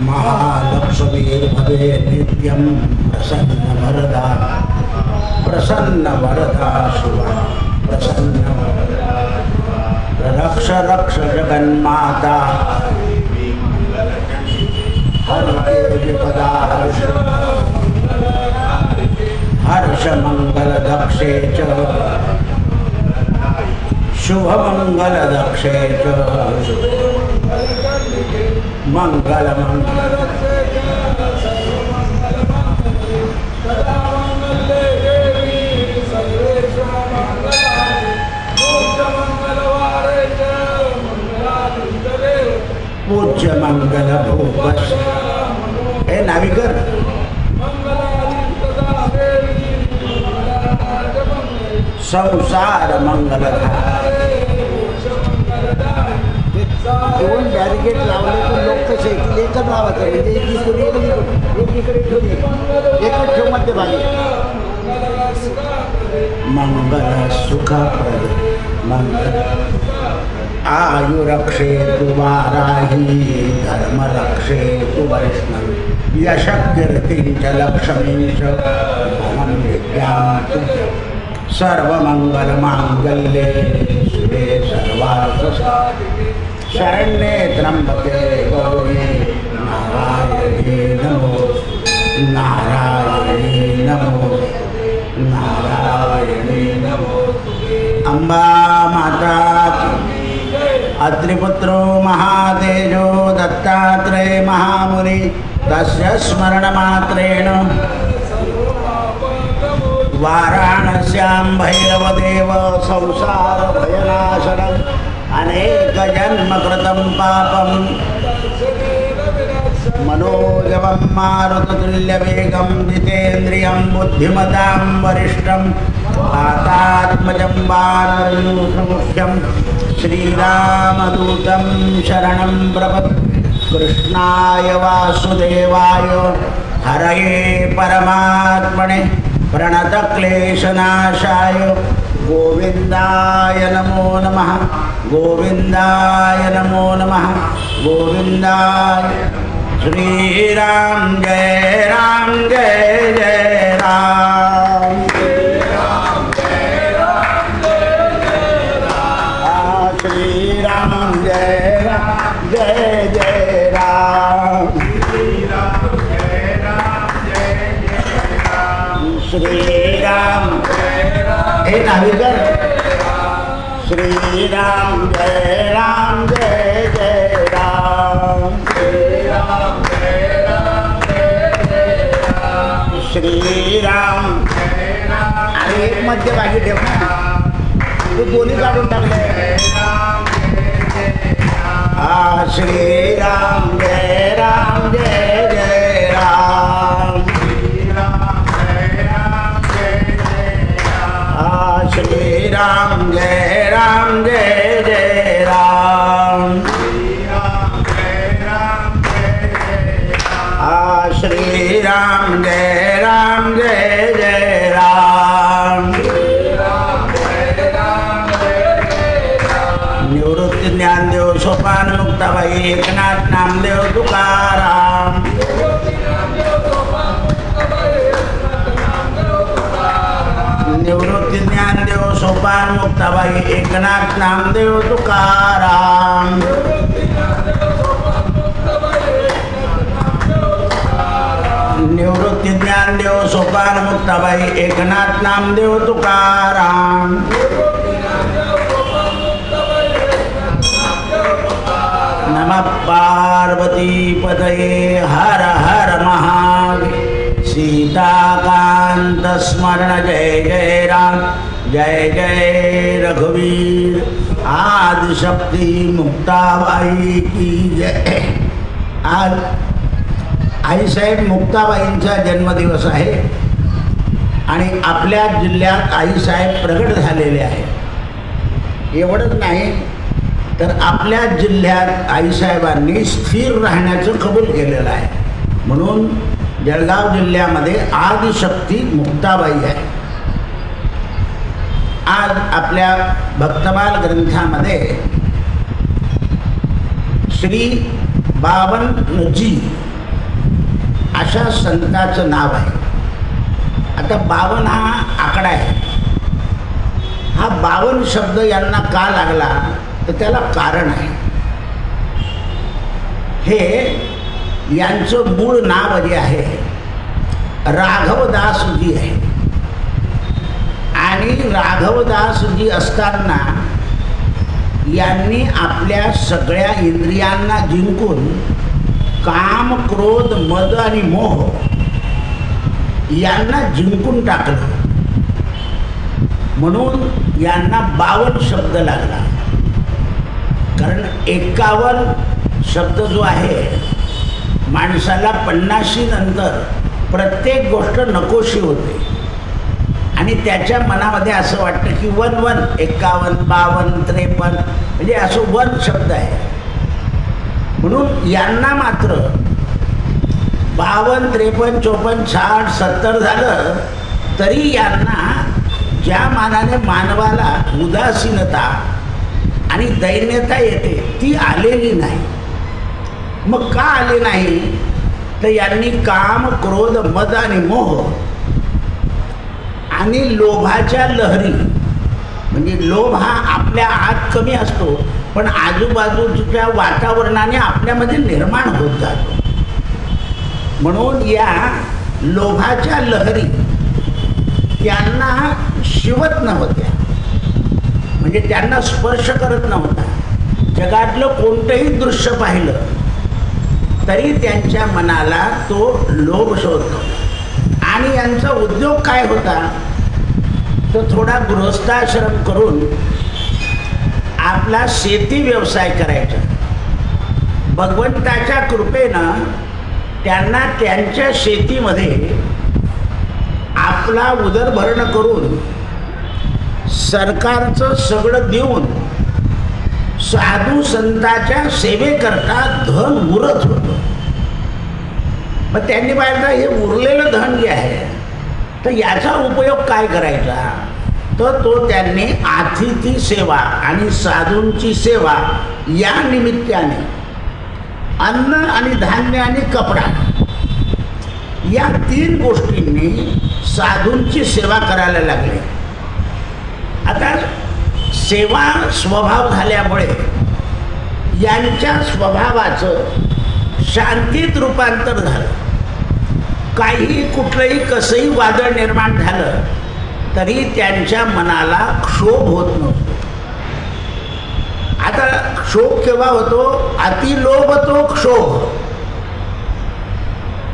महालक्ष्मीर्भवे नित्यं प्रसन्नवरदा शिवा प्रसन्न रक्ष रक्ष जगन्माता हरते विपदा हर्ष मंगल दक्षे च शुभ मंगल दक्षे च मंगल मंगल पूज्य मंगल भूपश हे नाविकर संसार मंगल दोन बॅरिकेड लावले तर लोक कसे एकच लावायचं म्हणजे एकीकडे एकीकडे एकच ठेव मध्यभागी मंगल सुखप्रद मंगल आयु रक्षे तु वाराही धर्म रक्षे तु वैष्णव यश कीर्ति च लक्ष्मी च भवन् विद्यां सर्वमंगल मांगल्ये शिवे सर्वार्थ शरण्ये त्र्यंबके गौरी नारायणे नमो नारायणे नमो नारायणे नमो अंबा माता अत्रिपुत्रो महातेजो दत्तात्रेय महामुनि तस्य स्मरणमात्रेण वाराणस्यां भैरवदेव संसार भयनाशनम् अनेक जन्म कृतं पापं मनोजवं मारुततुल्यवेगं जितेन्द्रियं बुद्धिमतां वरिष्ठं वातात्मजं वानरयूथमुख्यं श्रीरामदूतं शरणं प्रपद्ये कृष्णाय वासुदेवाय हरये परमात्मने प्रणतक्लेशनाशाय गोविन्दाय नमो नमः गोविन्दाय नमो नमः गोविन्दाय श्रीराम जय जय राम श्रीराम जय राम श्रीराम हे नाविकर श्रीराम जय राम श्रीराम आणि एक मध्यभागी ठेव ना तू दोन्ही काढून टाकले श्रीराम जय राम श्रीराम जय राम श्रीराम जय राम निवृत्ती ज्ञानदेव सोपान मुक्ताबाई एकनाथ नामदेव तुकाराम निवृत्ती ज्ञानदेव सोपान मुक्ताबाई एकनाथ नामदेव तुकाराम निवृत्ती ज्ञानदेव सोपान मुक्ताबाई एकनाथ नामदेव तुकाराम नमः पार्वती पतये हर हर महादेव सीताकांत स्मरण जय जय राम जय जय रघुवीर आदिशक्ति मुक्ताबाई की जय। आज आईसाहेब मुक्ताबाईंचा जन्मदिवस आहे आणि आपल्या जिल्ह्यात आईसाहेब प्रगट झालेले आहे। एवढंच नाही तर आपल्या जिल्ह्यात आईसाहेबांनी स्थिर राहण्याचं कबूल केलेलं आहे। म्हणून जळगाव जिल्ह्यामध्ये आदिशक्ती मुक्ताबाई आहे। आज आपल्या भक्तमाल ग्रंथामध्ये श्री 52 अशा संताचं नाव आहे. आता 52 हा आकडा आहे. हा 52 शब्द यांना का लागला तर त्याला कारण आहे. हे यांचं मूळ नाव जे आहे राघवदासजी आहे. आणि राघवदासजी असताना यांनी आपल्या सगळ्या इंद्रियांना जिंकून काम, क्रोध, मद आणि मोह यांना जिंकून टाकलं. म्हणून यांना 52 शब्द लागला. कारण 51 शब्द जो आहे माणसाला 50 नंतर प्रत्येक गोष्ट नकोशी होते आणि त्याच्या मनामध्ये असं वाटतं की 51, 51, 52, 53 म्हणजे असं 1 शब्द आहे. म्हणून यांना मात्र 52, 53, 54, 60, 70 झालं तरी यांना ज्या मानाने मानवाला उदासीनता आणि दैन्यता येते ती आलेली नाही. मग का आले नाही तर यांनी काम, क्रोध, मद आणि मोह आणि लोभाच्या लहरी, म्हणजे लोभ हा आपल्या आत कमी असतो पण आजूबाजूच्या वातावरणाने आपल्यामध्ये निर्माण होत जातो. म्हणून या लोभाच्या लहरी त्यांना शिवत नव्हत्या, म्हणजे त्यांना स्पर्श करत नव्हता. जगातलं कोणतंही दृश्य पाहिलं तरी त्यांच्या मनाला तो लोभ शोधतो. आणि यांचा उद्योग काय होता तर थोडा गृहस्थाश्रम करून आपला शेती व्यवसाय करायचा. भगवंताच्या कृपेनं त्यांना त्यांच्या शेतीमध्ये आपला उदरभरण करून सरकारचं सगळं देऊन साधू संतांच्या सेवेकरता धन उरत होतं. मग त्यांनी पाहिलं हे उरलेलं धन जे आहे तर याचा उपयोग काय करायचा तर तो त्यांनी अतिथी सेवा आणि साधूंची सेवा या निमित्ताने अन्न आणि धान्य आणि कपडा या 3 गोष्टींनी साधूंची सेवा करायला लागले. आता सेवा स्वभाव झाल्यामुळे यांच्या स्वभावाचं शांतीत रूपांतर झालं. काही कुठलंही कसंही वादळ निर्माण झालं तरी त्यांच्या मनाला क्षोभ होत नव्हतो. आता क्षोभ केव्हा होतो अतिलोभ तो क्षोभ.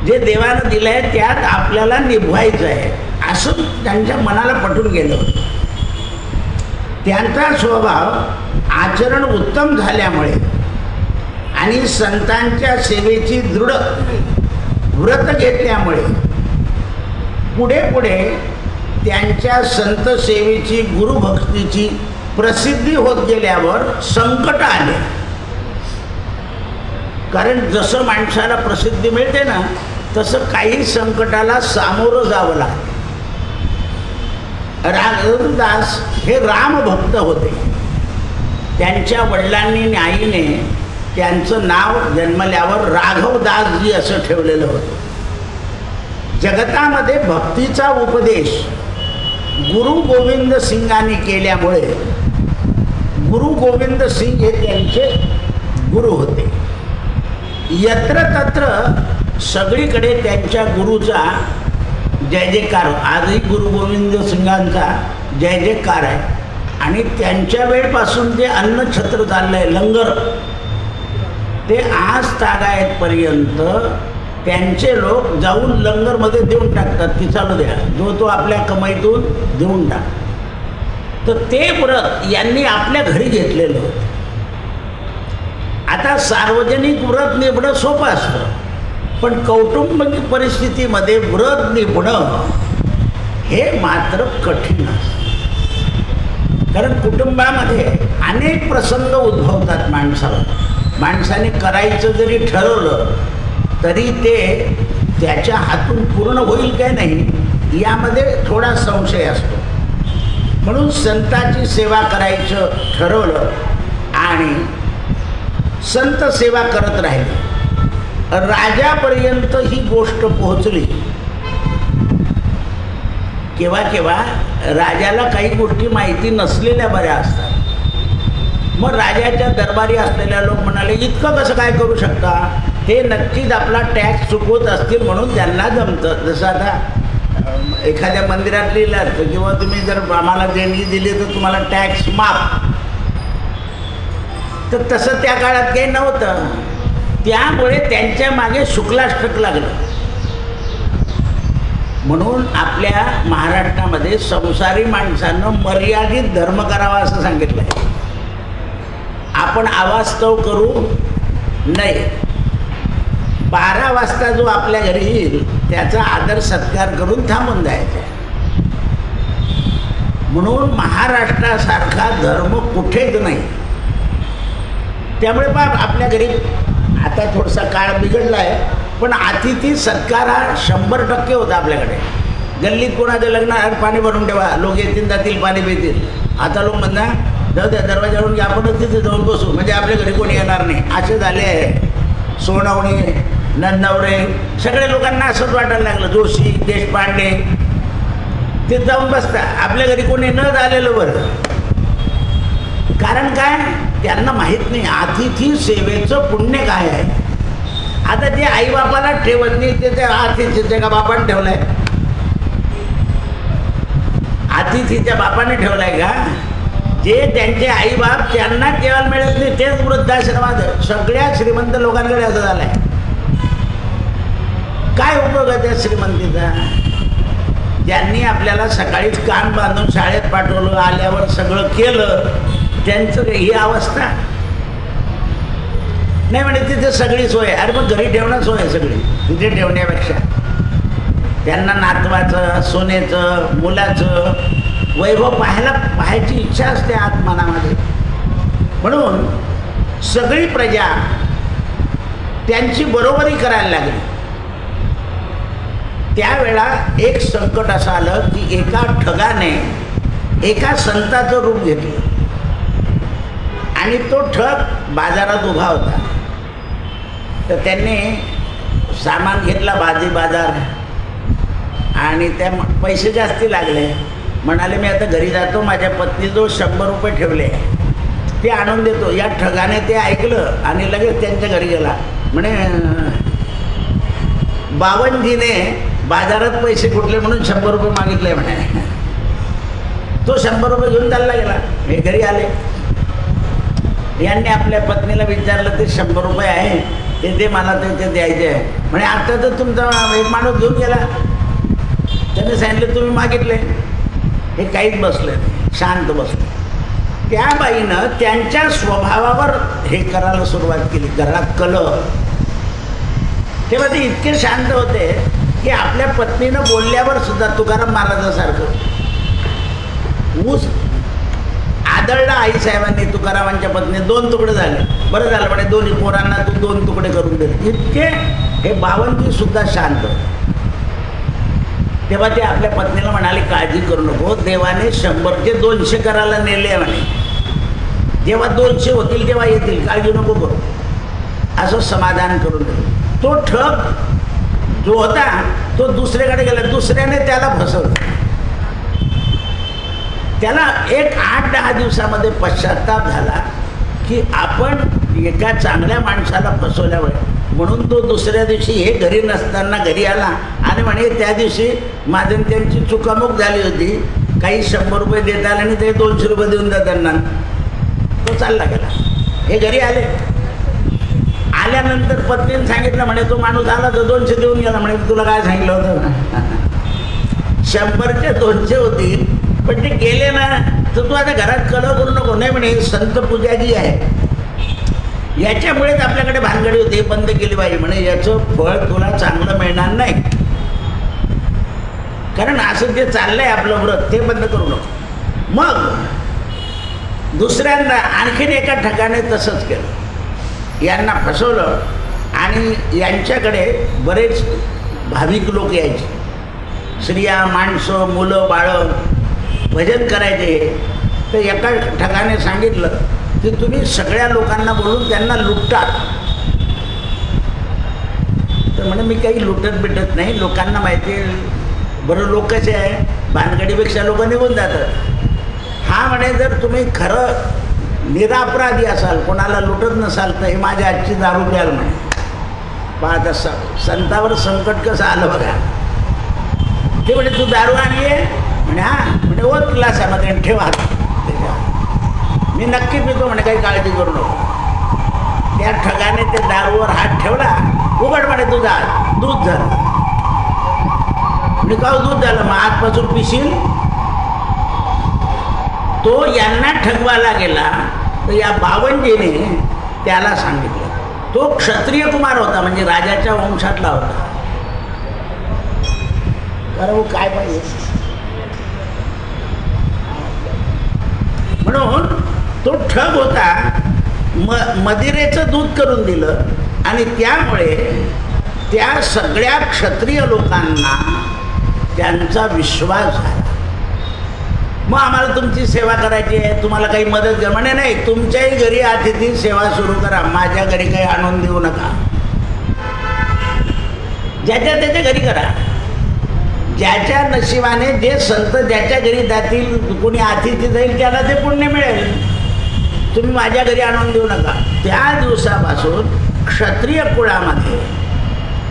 जे देवानं दिलंय त्यात आपल्याला निभवायचं आहे असं त्यांच्या मनाला पटून गेलं होतं. त्यांचा स्वभाव आचरण उत्तम झाल्यामुळे आणि संतांच्या सेवेची दृढ व्रत घेतल्यामुळे पुढे पुढे त्यांच्या संत सेवेची गुरुभक्तीची प्रसिद्धी होत गेल्यावर संकट आले. कारण जसं माणसाला प्रसिद्धी मिळते ना तसं काही संकटाला सामोरं जावं लागतं. राघवदास हे रामभक्त होते. त्यांच्या वडिलांनी आणि आईने त्यांचं नाव जन्मल्यावर राघवदासजी असं ठेवलेलं होतं. जगतामध्ये भक्तीचा उपदेश गुरु गोविंद सिंगांनी केल्यामुळे गुरु गोविंद सिंग हे त्यांचे गुरु होते. यत्र तत्र सगळीकडे त्यांच्या गुरुचा जय जयकार. आजही गुरु गोविंद सिंगांचा जय जयकार आहे. आणि त्यांच्या वेळपासून जे अन्नछत्र चाललं आहे लंगर ते आज तागायतपर्यंत त्यांचे लोक जाऊन लंगरमध्ये देऊन टाकतात की चालू द्या जो तो आपल्या कमाईतून देऊन टाक. तर ते व्रत यांनी आपल्या घरी घेतलेलं होतं. आता सार्वजनिक व्रत निभणं सोपं असतं पण कौटुंबिक परिस्थितीमध्ये व्रत निभणं हे मात्र कठीण असतं. कारण कुटुंबामध्ये अनेक प्रसंग उद्भवतात माणसाला. माणसाने करायचं जरी ठरवलं तरी ते त्याच्या हातून पूर्ण होईल काय नाही यामध्ये थोडा संशय असतो. म्हणून संतांची सेवा करायचं ठरवलं आणि संत सेवा करत राहिले. राजापर्यंत ही गोष्ट पोहोचली. केव्हा केव्हा राजाला काही गोष्टी माहिती नसलेल्या बऱ्या असतात. मग राजाच्या दरबारी असलेल्या लोक म्हणाले, इतकं कसं काय करू शकता, हे नक्कीच आपला टॅक्स चुकवत असतील म्हणून त्यांना जमतं. जसं आता एखाद्या मंदिरात लिहिलं असतं किंवा तुम्ही जर आम्हाला देणगी दिली तर तुम्हाला टॅक्स माफ, तर तसं त्या काळात काही नव्हतं. त्यामुळे त्यांच्या मागे शुक्लाष्टक लागलं. म्हणून आपल्या महाराष्ट्रामध्ये संसारी माणसानं मर्यादित धर्म करावा असं सांगितलं आहे. आपण अवास्तव करू नये. 12 वाजता जो आपल्या घरी येईल त्याचा आदर सत्कार करून थांबून जायचा. म्हणून महाराष्ट्रासारखा धर्म कुठेच नाही. त्यामुळे बाप आपल्या घरी आता थोडासा काळ बिघडला आहे, पण अतिथी सत्कार हा 100% होता आपल्याकडे. गल्लीत कोणाचं लग्न पाणी भरून ठेवा, लोक येतील जातील पाणी पितील. आता लोक म्हणणार जाऊ द्या दरवाजावरून आपणच तिथे जाऊन बसू म्हणजे आपल्या घरी कोणी येणार नाही, असे झाले आहे. सोनवणे, नंदवरे सगळ्या लोकांना असंच वाटायला लागलं. जोशी, देशपांडे ते जाऊन बसता, आपल्या घरी कोणी न झालेलं बरं. कारण काय, त्यांना माहीत नाही अतिथी सेवेचं पुण्य काय आहे. आता जे आईबापाला ठेवत नाही ते त्या अतिथीच्या का बापाने ठेवलाय, अतिथीच्या बापाने ठेवलाय का. जे त्यांचे आईबाप त्यांना जेवायला मिळत नाही तेच वृद्धाश्रमात सगळ्या श्रीमंत लोकांकडे असं झालंय. काय उपयोग आहे त्या श्रीमंतीचा. ज्यांनी आपल्याला सकाळीच कान बांधून शाळेत पाठवलं, आल्यावर सगळं केलं, त्यांचं ही अवस्था नाही. म्हणजे तिथे सगळी सोय. अरे मग घरी ठेवणं सोय सगळी, तिथे ठेवण्यापेक्षा त्यांना नातवाचं, सोन्याचं, मुलाचं वैभव पाहायची इच्छा असते आत्मनामध्ये. म्हणून सगळी प्रजा त्यांची बरोबरी करायला लागली. त्यावेळा एक संकट असं आलं की एका ठगाने एका संताचं रूप घेतलं आणि तो ठग बाजारात उभा होता. तर त्यांनी सामान घेतला बाजार आणि त्या पैसे जास्ती लागले. म्हणाले मी आता घरी जातो, माझ्या पत्नीजवळ 100 रुपये ठेवले, ते आणून देतो. या ठगाने ते ऐकलं आणि लगेच त्यांच्या घरी गेला. म्हणे बावनजीने बाजारात पैसे कुठले म्हणून 100 रुपये मागितले म्हणे. तो 100 रुपये घेऊन चालला गेला. हे घरी आले, यांनी आपल्या पत्नीला विचारलं ते 100 रुपये आहे ते मला ते द्यायचे आहे. म्हणे आता तर तुमचा एक माणूस घेऊन गेला, त्याने सांगितलं तुम्ही मागितले. हे काहीच बसले, शांत बसले. त्या बाईनं त्यांच्या स्वभावावर हे करायला सुरुवात केली, घरात कलह. तेव्हा ते इतके शांत होते की आपल्या पत्नीनं बोलल्यावर सुद्धा तुकाराम महाराजासारखं ऊस आदळला आईसाहेबांनी. तुकारामांच्या पत्नी 2 तुकडे झाले. बरं झालं म्हणे, दोन्ही पोरांना तू 2 तुकडे करून दिले. इतके हे बावनजी सुद्धा शांत. तेव्हा ते आपल्या पत्नीला म्हणाले काळजी करू नको, देवाने 100चे 200 करायला नेले म्हणे. जेव्हा 200 होतील तेव्हा येतील, काळजी नको करू, असं समाधान करून दिलं. तो ठग जो होता तो दुसऱ्याकडे गेला. दुसऱ्याने त्याला फसवलं. त्याला एक 8-10 दिवसामध्ये पश्चाताप झाला की आपण एका चांगल्या माणसाला फसवल्यामुळे. म्हणून तो दुसऱ्या दिवशी हे घरी नसताना घरी आला आणि म्हणे त्या दिवशी माझं त्यांची चुकामुक झाली होती, काही 100 रुपये देता आले आणि ते 200 रुपये देऊन जा त्यांना. तो चालला गेला. हे घरी आले. आल्यानंतर पत्नीने सांगितलं म्हणे तो माणूस आला तर 200 देऊन गेला. म्हणे तुला काय सांगितलं होतं. 100चे 200 होती पण ते गेले ना, तर तू आता घरात कलह करू नको. नाही म्हणे संत पूजाजी आहे, याच्यामुळेच आपल्याकडे भानगडी होती, बंद केली पाहिजे म्हणे. याचं फळ तुला चांगलं मिळणार नाही, कारण असं जे चाललंय आपलं व्रत ते बंद करू नको. मग दुसऱ्यांदा आणखीन एका ठिकाणी तसंच केलं. यांना फसवलं आणि यांच्याकडे बरेच भाविक लोक यायचे. स्त्रिया, माणसं, मुलं, बाळं भजन करायचे. तर एका ठिकाणी सांगितलं की तुम्ही सगळ्या लोकांना बोलून त्यांना लुटतात. म्हणे मी काही लुटत बिटत नाही, लोकांना माहिती आहे बरं लोक कसे आहे, भानगडीपेक्षा लोक निघून जातात. हा म्हणे जर तुम्ही खरं निरापराधी असाल, कोणाला लुटत नसाल तर हे माझ्या आजची दारू प्याल म्हणे. पाहत संतावर संकट कसं आलं बघा. ते म्हणे तू दारू आणली आहे म्हणे, हां म्हणे ओत ग्लासामध्ये आणि ठेवा त्याच्यावर, मी नक्की पितो म्हणे, काही काळजी करू नको. त्या ठगाने ते दारूवर हात ठेवला, उघड म्हणे तुझा दूध झालं. म्हणजे का दूध झालं, मग आजपासून पिशील. तो यांना ठगवायला गेला तर या बावनजीने त्याला सांगितलं. तो क्षत्रिय कुमार होता, म्हणजे राजाच्या वंशातला होता. बरं काय पाहिजे म्हणून तो ठग होता. मदिरेचं दूध करून दिलं आणि त्यामुळे त्या सगळ्या क्षत्रिय लोकांना त्यांचा विश्वास झाला. मग आम्हाला तुमची सेवा करायची आहे, तुम्हाला काही मदत कर म्हणे. नाही, तुमच्याही घरी अतिथी सेवा सुरू करा, माझ्या घरी काही आणून देऊ नका. ज्याच्या त्याच्या घरी करा. ज्याच्या नशिबाने जे संत ज्याच्या घरी जातील, कोणी अतिथी जाईल त्याला ते पुण्य मिळेल. तुम्ही माझ्या घरी आणून देऊ नका. त्या दिवसापासून क्षत्रिय कुळामध्ये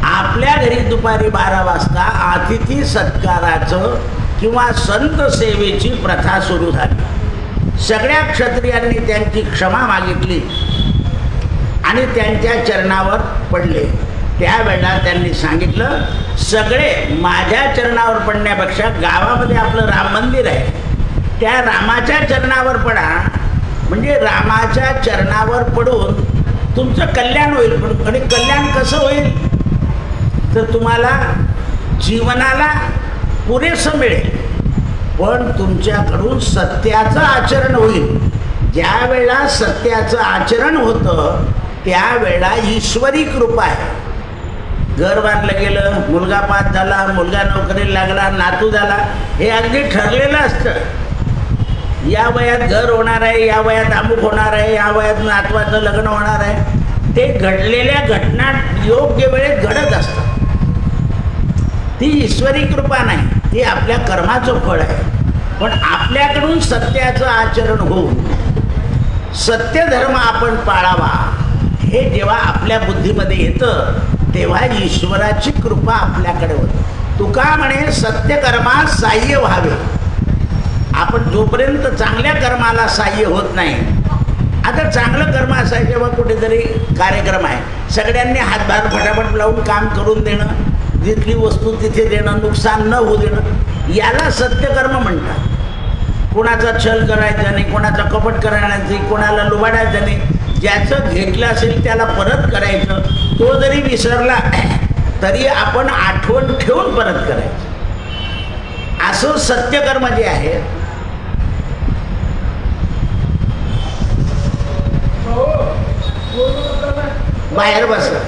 आपल्या घरी दुपारी 12 वाजता अतिथी सत्काराचं किंवा संत सेवेची प्रथा सुरू झाली. सगळ्या क्षत्रियांनी त्यांची क्षमा मागितली आणि त्यांच्या चरणावर पडले. त्यावेळेला त्यांनी सांगितलं, सगळे माझ्या चरणावर पडण्यापेक्षा गावामध्ये आपलं राम मंदिर आहे, त्या रामाच्या चरणावर पडा. म्हणजे रामाच्या चरणावर पडून तुमचं कल्याण होईल. आणि कल्याण कसं होईल तर तुम्हाला जीवनाला पुरेसं मिळेल, पण तुमच्याकडून सत्याचं आचरण होईल. ज्या वेळेला सत्याचं आचरण होतं त्यावेळेला ईश्वरी कृपा आहे. घर बांधलं गेलं, मुलगा पास झाला, मुलगा नोकरीला लागला, नातू झाला, हे अगदी ठरलेलं असतं. या वयात घर होणार आहे, या वयात अमुक होणार आहे, या वयात नातवाचं लग्न होणार आहे. ते घडलेल्या घटना योग्य वेळेत घडत असतात. ती ईश्वरी कृपा नाही, ती आपल्या कर्माचं फळ आहे. पण आपल्याकडून सत्याचं आचरण होऊन सत्य धर्म आपण पाळावा, हे जेव्हा आपल्या बुद्धीमध्ये येतं तेव्हा ईश्वराची कृपा आपल्याकडे होते. तुका म्हणे सत्यकर्मास साह्य व्हावे. आपण जोपर्यंत चांगल्या कर्माला साह्य होत नाही, आता चांगलं कर्म असायचं जेव्हा कुठेतरी कार्यक्रम आहे, सगळ्यांनी हातभार फटाफट लावून काम करून देणं, जिथली वस्तू तिथे देणं, नुकसान न होऊ देणं, याला सत्यकर्म म्हणतात. कोणाचा छल करायचा नाही, कोणाचा कपट करायचा नाही, कोणाला लुबाडायचं नाही. ज्याचं घेतलं असेल त्याला परत करायचं. तो जरी विसरला तरी आपण आठवण ठेवून परत करायचं. असं सत्यकर्म जे आहे बाहेर बसला.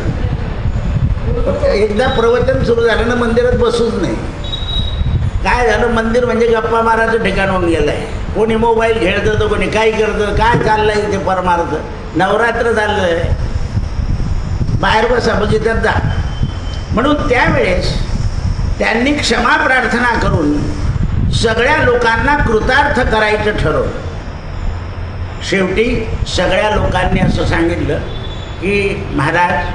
एकदा प्रवचन सुरू झालं ना मंदिरात बसूच नाही. काय झालं, मंदिर म्हणजे गप्पा मारायचं ठिकाण होऊन गेलं आहे. कोणी मोबाईल खेळतं तर कोणी काय करतं, काय चाललंय ते परमार्थ. नवरात्र चाललं आहे, बाहेर बसा बघितल्यात जा. म्हणून त्यावेळेस त्यांनी क्षमा प्रार्थना करून सगळ्या लोकांना कृतार्थ करायचं ठरवलं. शेवटी सगळ्या लोकांनी असं सांगितलं की महाराज,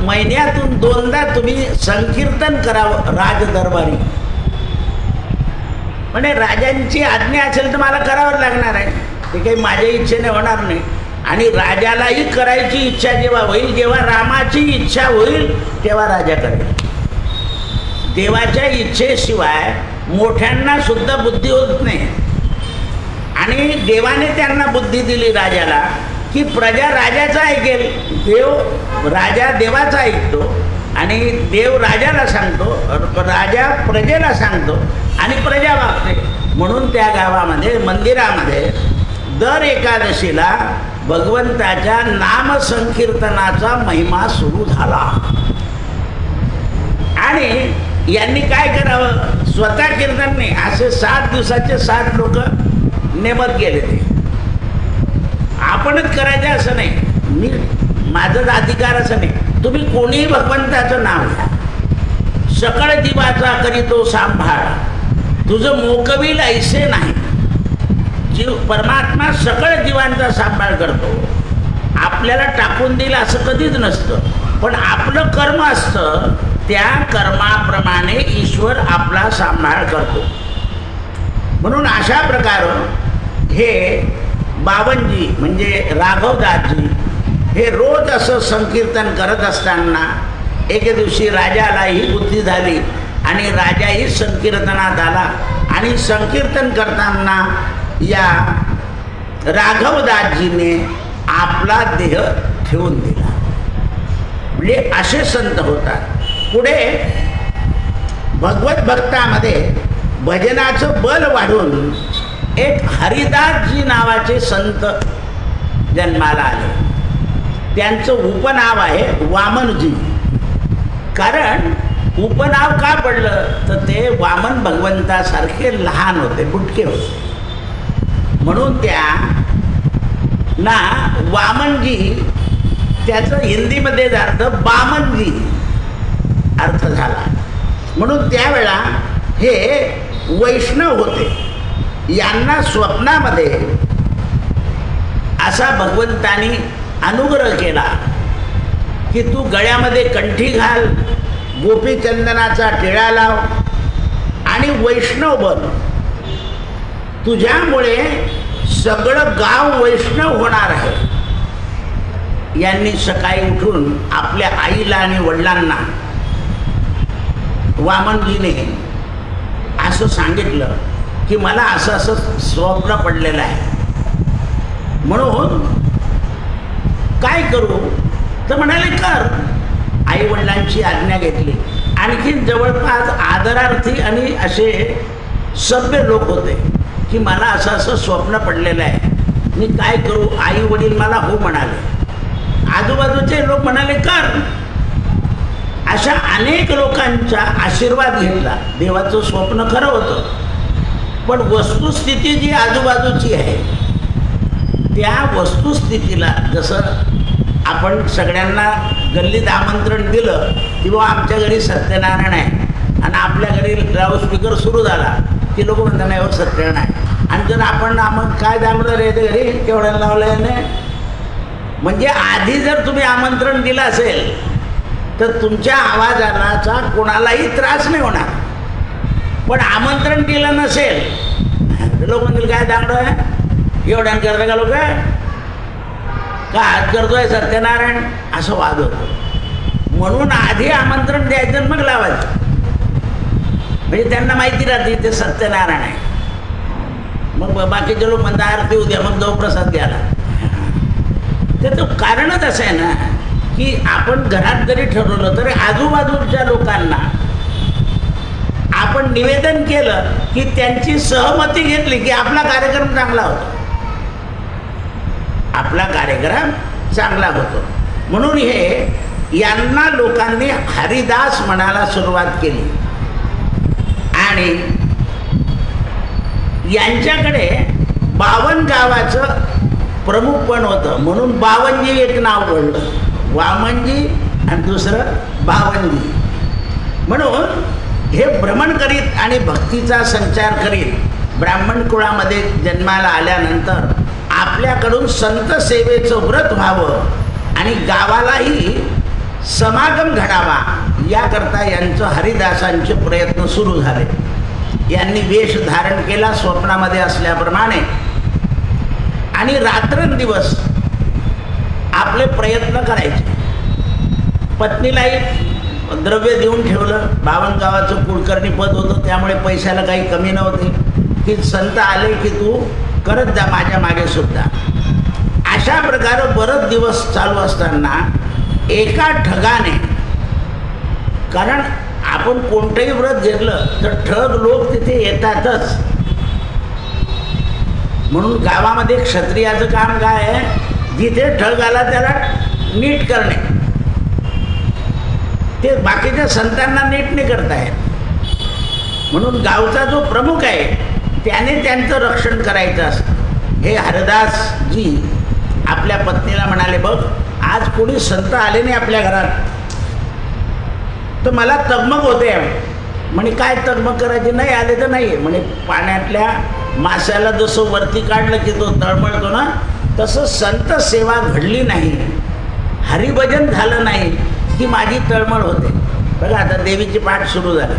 महिन्यातून 2दा तुम्ही संकीर्तन करावं राजदरबारी. म्हणजे राजांची आज्ञा असेल तर मला करावं लागणार आहे, ते काही माझ्या इच्छेने होणार नाही. आणि राजालाही करायची इच्छा जेव्हा होईल, जेव्हा रामाची इच्छा होईल तेव्हा राजा करेल. देवाच्या इच्छेशिवाय मोठ्यांना सुद्धा बुद्धी होत नाही. आणि देवाने त्यांना बुद्धी दिली राजाला की प्रजा राजाचा ऐकेल. देव राजा देवाचा ऐकतो आणि देव राजाला सांगतो, राजा प्रजेला सांगतो आणि प्रजा वागते. म्हणून त्या गावामध्ये मंदिरामध्ये दर एकादशीला भगवंताच्या नामसंकीर्तनाचा महिमा सुरू झाला. आणि यांनी काय करावं, स्वतः कीर्तन नाही, असे 7 दिवसाचे 7 लोक नेमत गेले. ते आपणच करायचं असं नाही, मी माझाच अधिकार असं नाही. तुम्ही कोणी भगवंताचं नाव घ्या, सकळ जीवाचा करीतो सांभाळ, तुझं मोकवील ऐसे नाही. जीव परमात्मा सकळ जीवांचा सांभाळ करतो. आपल्याला टाकून दिलं असं कधीच नसतं, पण आपलं कर्म असतं, त्या कर्माप्रमाणे ईश्वर आपला सांभाळ करतो. म्हणून अशा प्रकारे हे बावनजी म्हणजे राघवदासजी हे रोज असं संकीर्तन करत असताना एके दिवशी राजालाही बुद्धी झाली आणि राजाही संकीर्तनात आला आणि संकीर्तन करताना या राघवदासजीने आपला देह ठेवून दिला. म्हणजे असे संत होतात. पुढे भगवत भक्तामध्ये भजनाचं बल वाढून एक हरिदासजी नावाचे संत जन्माला आले. त्यांचं उपनाव आहे वामनजी. कारण उपनाव का पडलं तर ते वामन भगवंतासारखे लहान होते, बुटके होते, म्हणून त्या ना वामनजी त्याचं हिंदीमध्ये अर्थ बामनजी अर्थ झाला. म्हणून त्यावेळा हे वैष्णव होते. यांना स्वप्नामध्ये असा भगवंतानी अनुग्रह केला की तू गळ्यामध्ये कंठी घाल, गोपीचंदनाचा टिळा लाव आणि वैष्णव बन. तुझ्यामुळे सगळं गाव वैष्णव होणार आहे. यांनी सकाळी उठून आपल्या आईला आणि वडिलांना वामनजीने असं सांगितलं की मला असं असं स्वप्न पडलेलं आहे, म्हणून काय करू. तर म्हणाले कर. आई वडिलांची आज्ञा घेतली. आणखीन जवळपास आदरार्थी आणि असे सभ्य लोक होते की मला असं असं स्वप्न पडलेलं आहे, मी काय करू. आई वडील मला हो म्हणाले. आजूबाजूचे लोक म्हणाले कर. अशा अनेक लोकांचा आशीर्वाद घेतला. देवाचं स्वप्न खरं होतं, पण वस्तुस्थिती जी आजूबाजूची आहे त्या वस्तुस्थितीला, जसं आपण सगळ्यांना गल्लीत आमंत्रण दिलं की बाबा आमच्या घरी सत्यनारायण आहे आणि आपल्या घरी लाऊडस्पीकर सुरू झाला की लोक म्हणतात नाही सत्यनारायण आहे. आणि जर आपण काय दामलं रे ते घरी केवढ्याला लावलं याने, म्हणजे आधी जर तुम्ही आमंत्रण दिलं असेल तर तुमच्या आवाजाचा कोणालाही त्रास नाही होणार. पण आमंत्रण दिलं नसेल लोक म्हणतील काय दामडं आहे, एवढ्यानं करता का लोक का हात करतोय सत्यनारायण, असं वाद होतो. म्हणून आधी आमंत्रण द्यायचं मग लावायचं, म्हणजे त्यांना माहिती राहते ते सत्यनारायण आहे. मग बाकीचे लोक म्हणतात आरती उद्या, मग जाऊ प्रसाद द्यायला. त्याचं कारणच असं आहे ना की आपण घरात जरी ठरवलं तरी आजूबाजूच्या लोकांना आपण निवेदन केलं की त्यांची सहमती घेतली की आपला कार्यक्रम चांगला होतो, आपला कार्यक्रम चांगला होतो. म्हणून हे यांना लोकांनी हरिदास म्हणायला सुरुवात केली आणि यांच्याकडे 52 गावाचं प्रमुख पण होतं, म्हणून बावनजी एक नाव पडलं. वामनजी आणि दुसरं बावनजी. म्हणून हे भ्रमण करीत आणि भक्तीचा संचार करीत ब्राह्मण कुळामध्ये जन्माला आल्यानंतर आपल्याकडून संत सेवेचं व्रत व्हावं आणि गावालाही समागम घडावा याकरता यांचं हरिदासांचे प्रयत्न सुरू झाले. यांनी वेश धारण केला स्वप्नामध्ये असल्याप्रमाणे आणि रात्रंदिवस आपले प्रयत्न करायचे. पत्नीलाही द्रव्य देऊन ठेवलं. 52 गावाचं कुलकर्णी पद होतं, त्यामुळे पैशाला काही कमी नव्हते की संत आले की तू करत जा माझ्या मागे सुद्धा. अशा प्रकारे बरेच दिवस चालू असताना एका ठगाने, कारण आपण कोणतंही व्रत घेतलं तर ठग लोक तिथे येतातच, म्हणून गावामध्ये क्षत्रियाचं काम काय आहे, जिथे ठग आला त्याला नीट करणे. ते बाकीच्या संतांना नीट नाही करता येत. म्हणून गावचा जो प्रमुख आहे त्याने त्यांचं रक्षण करायचं असतं. हे हरिदासजी आपल्या पत्नीला म्हणाले, बघ आज कोणी संत आले नाही आपल्या घरात, तर मला तगमग होते. म्हणे काय तगमग करायची, नाही आले तर नाही. म्हणे पाण्यातल्या माशाला जसं वरती काढलं की तो तळमळतो ना, तसं संत सेवा घडली नाही, हरिभजन झालं नाही की माझी तळमळ होते. बघा आता देवीची पाठ सुरू झाली,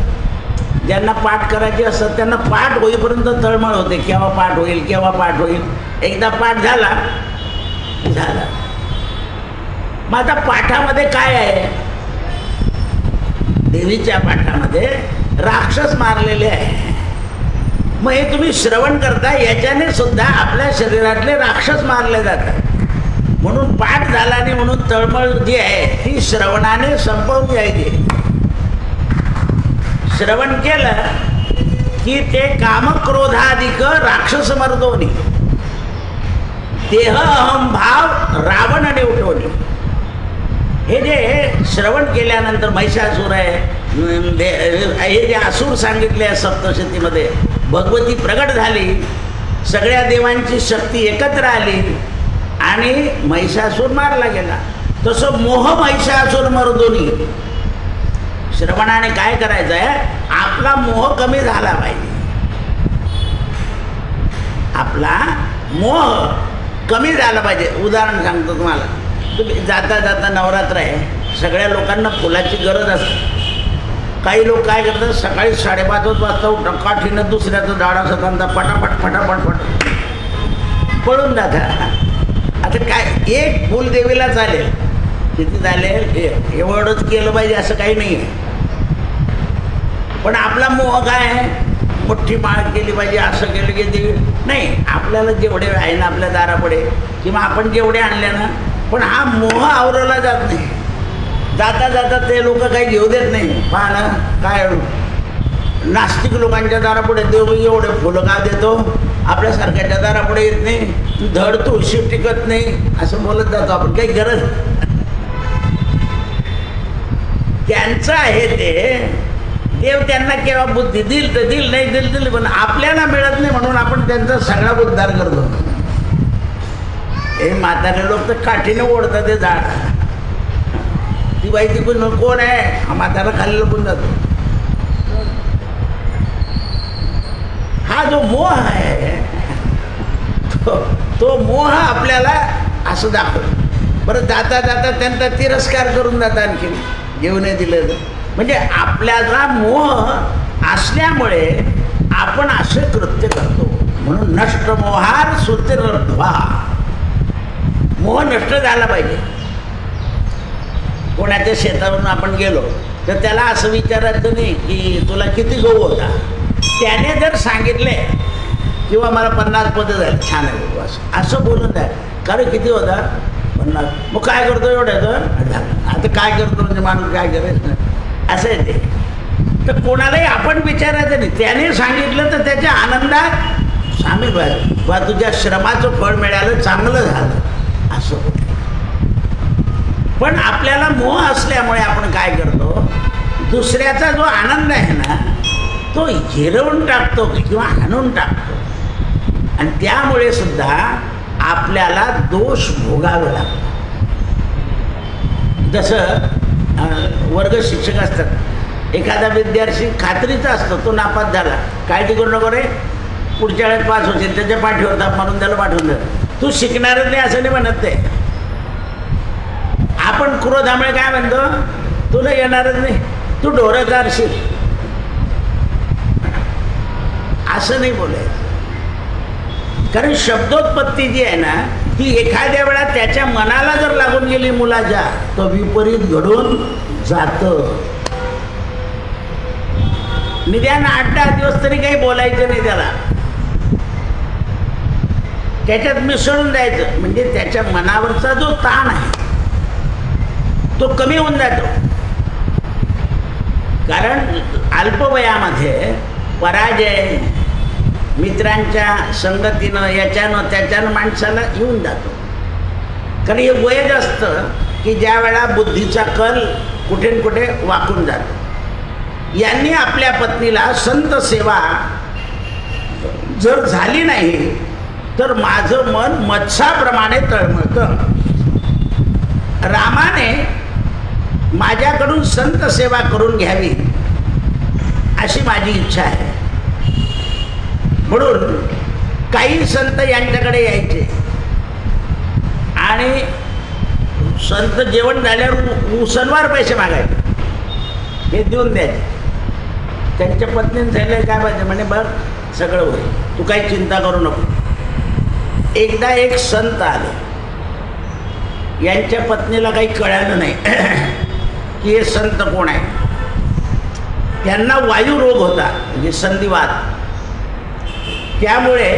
ज्यांना पाठ करायची असतात त्यांना पाठ होईपर्यंत तळमळ होते, केव्हा पाठ होईल केव्हा पाठ होईल. एकदा पाठ झाला. मग आता पाठामध्ये काय आहे, देवीच्या पाठामध्ये राक्षस मारलेले आहे. मग हे तुम्ही श्रवण करता, याच्याने सुद्धा आपल्या शरीरातले राक्षस मारले जातात. म्हणून पाठ झाला नाही म्हणून तळमळ जी आहे ती श्रवणाने संपवून घ्यायची. श्रवण केलं की ते कामक्रोधाधिक राक्षस मर्दोनी देह अहम भाव रावण निवटोनी. हे जे श्रवण केल्यानंतर महिषासूर आहे, हे जे असुर सांगितले आहे सप्तशतीमध्ये, भगवती प्रगट झाली, सगळ्या देवांची शक्ती एकत्र आली आणि महिषासूर मारला गेला. तसं मोह महिषासूर मर्दोनी. श्रवणाने काय करायचं आहे, आपला मोह कमी झाला पाहिजे. आपला मोह कमी झाला पाहिजे. उदाहरण सांगतो तुम्हाला. तुम्ही जाता जाता नवरात्र आहे, सगळ्या लोकांना फुलाची गरज असते. काही लोक काय करतात, सकाळी 5:30 वाजता उठतात, काठीनं दुसऱ्याचं झाड असं त्यांचा फटाफट फटाफट फट पळून जातात. आता काय, एक फुल देवीला चालेल, किती चालेल, एवढंच केलं पाहिजे असं काही नाही आहे. पण आपला मोह काय आहे, मोठी माळ केली पाहिजे, असं केलं की देवी नाही. आपल्याला जेवढे आहे ना आपल्या दारापुढे, किंवा आपण जेवढे आणले ना, पण हा मोह आवरला जात नाही. जाता जाता ते लोक काही घेऊ देत नाही. पहा ना, काय नास्तिक लोकांच्या दारापुढे देव एवढे फुलं का देतो, आपल्यासारख्याच्या दारापुढे येत नाही, धड तुळशी टिकत नाही, असं बोलत जातो आपण. काही गरज त्यांचं आहे ते, देव त्यांना केव्हा बुद्धी दिल तर दिल, नाही दिल, पण आपल्याला मिळत नाही म्हणून आपण त्यांचा सगळा उद्धार करतो. हे म्हातारे लोक तर काठीने ओढतात ते झाड. ती बाई तिकडून कोण आहे, हा म्हातारा खाली लपून जातो. हा जो मोह आहे तो मोह आपल्याला असं दाखवतो. बरं, जाता जाता त्यांचा तिरस्कार करून जातात, आणखी घेऊ नाही दिलं. म्हणजे आपल्याला मोह असल्यामुळे आपण असे कृत्य करतो. म्हणून नष्ट मोहार सुतिर्ध्वा. मोह नष्ट झाला पाहिजे. कोणाच्या शेतावरून आपण गेलो तर त्याला असं विचारायचं नाही की तुला किती गहू होता. त्याने जर सांगितले किंवा मला 50 पदं झाली, छान आहे गहू, असं बोलून द्या. कारण किती होता, 50. मग काय करतो एवढ्याचं, आता काय करतो म्हणजे माणूस काय करायचं असं आहे ते. तर कोणालाही आपण विचारायचं नाही. त्याने सांगितलं तर त्याच्या आनंदात सामील व्हायचं. वा तुझ्या श्रमाचं फळ मिळालं, चांगलं झालं, असं होतं. पण आपल्याला मोह असल्यामुळे आपण काय करतो, दुसऱ्याचा जो आनंद आहे ना तो हिरवून टाकतो किंवा हाणून टाकतो. आणि त्यामुळे सुद्धा आपल्याला दोष भोगावे लागतो. जसं वर्ग शिक्षक असतात, एखादा विद्यार्थी खात्रीचा असतो, तो नापास झाला, काळजी करू नको रे, पुढच्या वेळेस पास होतील, त्याच्या पाठीवर ताप मारून त्याला पाठवून द्या, तू शिकणारच नाही असं नाही म्हणत ते. आपण क्रोधामुळे काय म्हणतो, तुला येणारच नाही, तू ढोरं चारशील, असं नाही बोलायचं. कारण शब्दोत्पत्ती जी आहे ना ती एखाद्या वेळा त्याच्या मनाला जर लागून गेली मुलाच्या, तर विपरीत घडून जातं. निदान 8-10 दिवस तरी काही बोलायचं नाही त्याला, त्याच्यात मिसळून द्यायचं. म्हणजे त्याच्या मनावरचा जो ताण आहे तो कमी होऊन जातो. कारण अल्पवयामध्ये पराजय मित्रांच्या संगतीनं याच्यानं त्याच्यानं माणसाला येऊन जातो. कारण हे वयच असतं की ज्या वेळा बुद्धीचा कल कुठे न कुठे वाकून जातो. यांनी आपल्या पत्नीला संत सेवा जर झाली नाही तर माझं मन मत्साप्रमाणे तळमळतं. रामाने माझ्याकडून संत सेवा करून घ्यावी अशी माझी इच्छा आहे. म्हणून काही संत यांच्याकडे यायचे आणि संत जेवण झाल्यावर उसनवार पैसे मागायचे, हे देऊन द्यायचे. त्यांच्या पत्नीने सांगितलं काय पाहिजे, म्हणे बघ सगळं होईल, तू काही चिंता करू नको. एकदा एक संत आले, यांच्या पत्नीला काही कळालं नाही की हे संत कोण आहे. त्यांना वायू रोग होता, म्हणजे संधिवात. त्यामुळे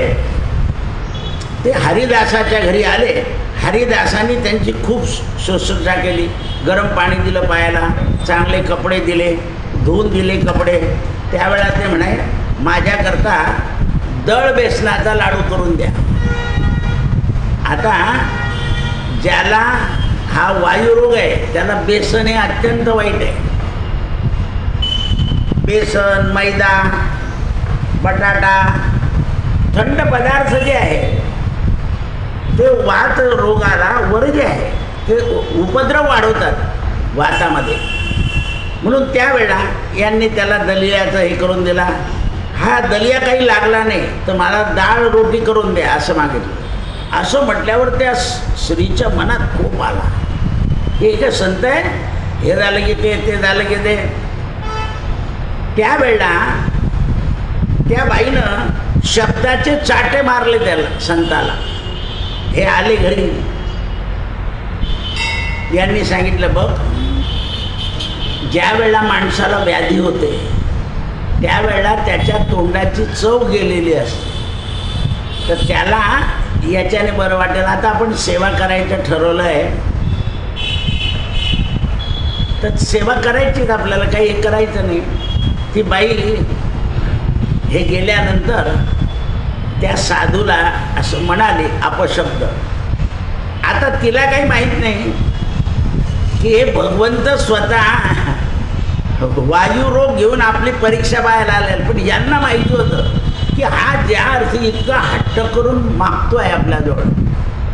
ते हरिदासाच्या घरी आले. हरिदासांनी त्यांची खूप शुश्रूषा केली, गरम पाणी दिलं पायाला, चांगले कपडे दिले, धुवून दिले कपडे. त्यावेळा ते म्हणे माझ्याकरता दळ बेसनाचा लाडू करून द्या. आता ज्याला हा वायुरोग आहे त्याला बेसन हे अत्यंत वाईट आहे. बेसन, मैदा, बटाटा, थंड पदार्थ जे आहे ते वात रोगाला वर्ज्य आहे, ते उपद्रव वाढवतात वातामध्ये. म्हणून त्यावेळेला यांनी त्याला दलियाचं हे करून दिला. हा दलिया काही लागला नाही तर मला डाळ रोटी करून द्या असं मागितलं. असं म्हटल्यावर त्या स्त्रीच्या मनात खूप आला, हे जे संत आहे, हे झालं की ते झालं की ते. त्यावेळेला त्या बाईनं शब्दाचे चाटे मारले त्याला, संताला. हे आले घरी, यांनी सांगितलं बघ, ज्या वेळेला माणसाला व्याधी होते त्यावेळेला त्याच्या तोंडाची चव गेलेली असते, तर त्याला याच्याने बरं वाटेल. आता आपण सेवा करायचं ठरवलं आहे, तर सेवा करायचीच आपल्याला, काही हे करायचं नाही. ती बाई हे गेल्यानंतर त्या साधूला असं म्हणाले अपशब्द. आता तिला काही माहीत नाही की हे भगवंत स्वतः वायुरोग घेऊन आपली परीक्षा पाहायला आले. पण यांना माहिती होतं की हा ज्या अर्थी इतका हट्ट करून मागतो आहे आपल्याजवळ,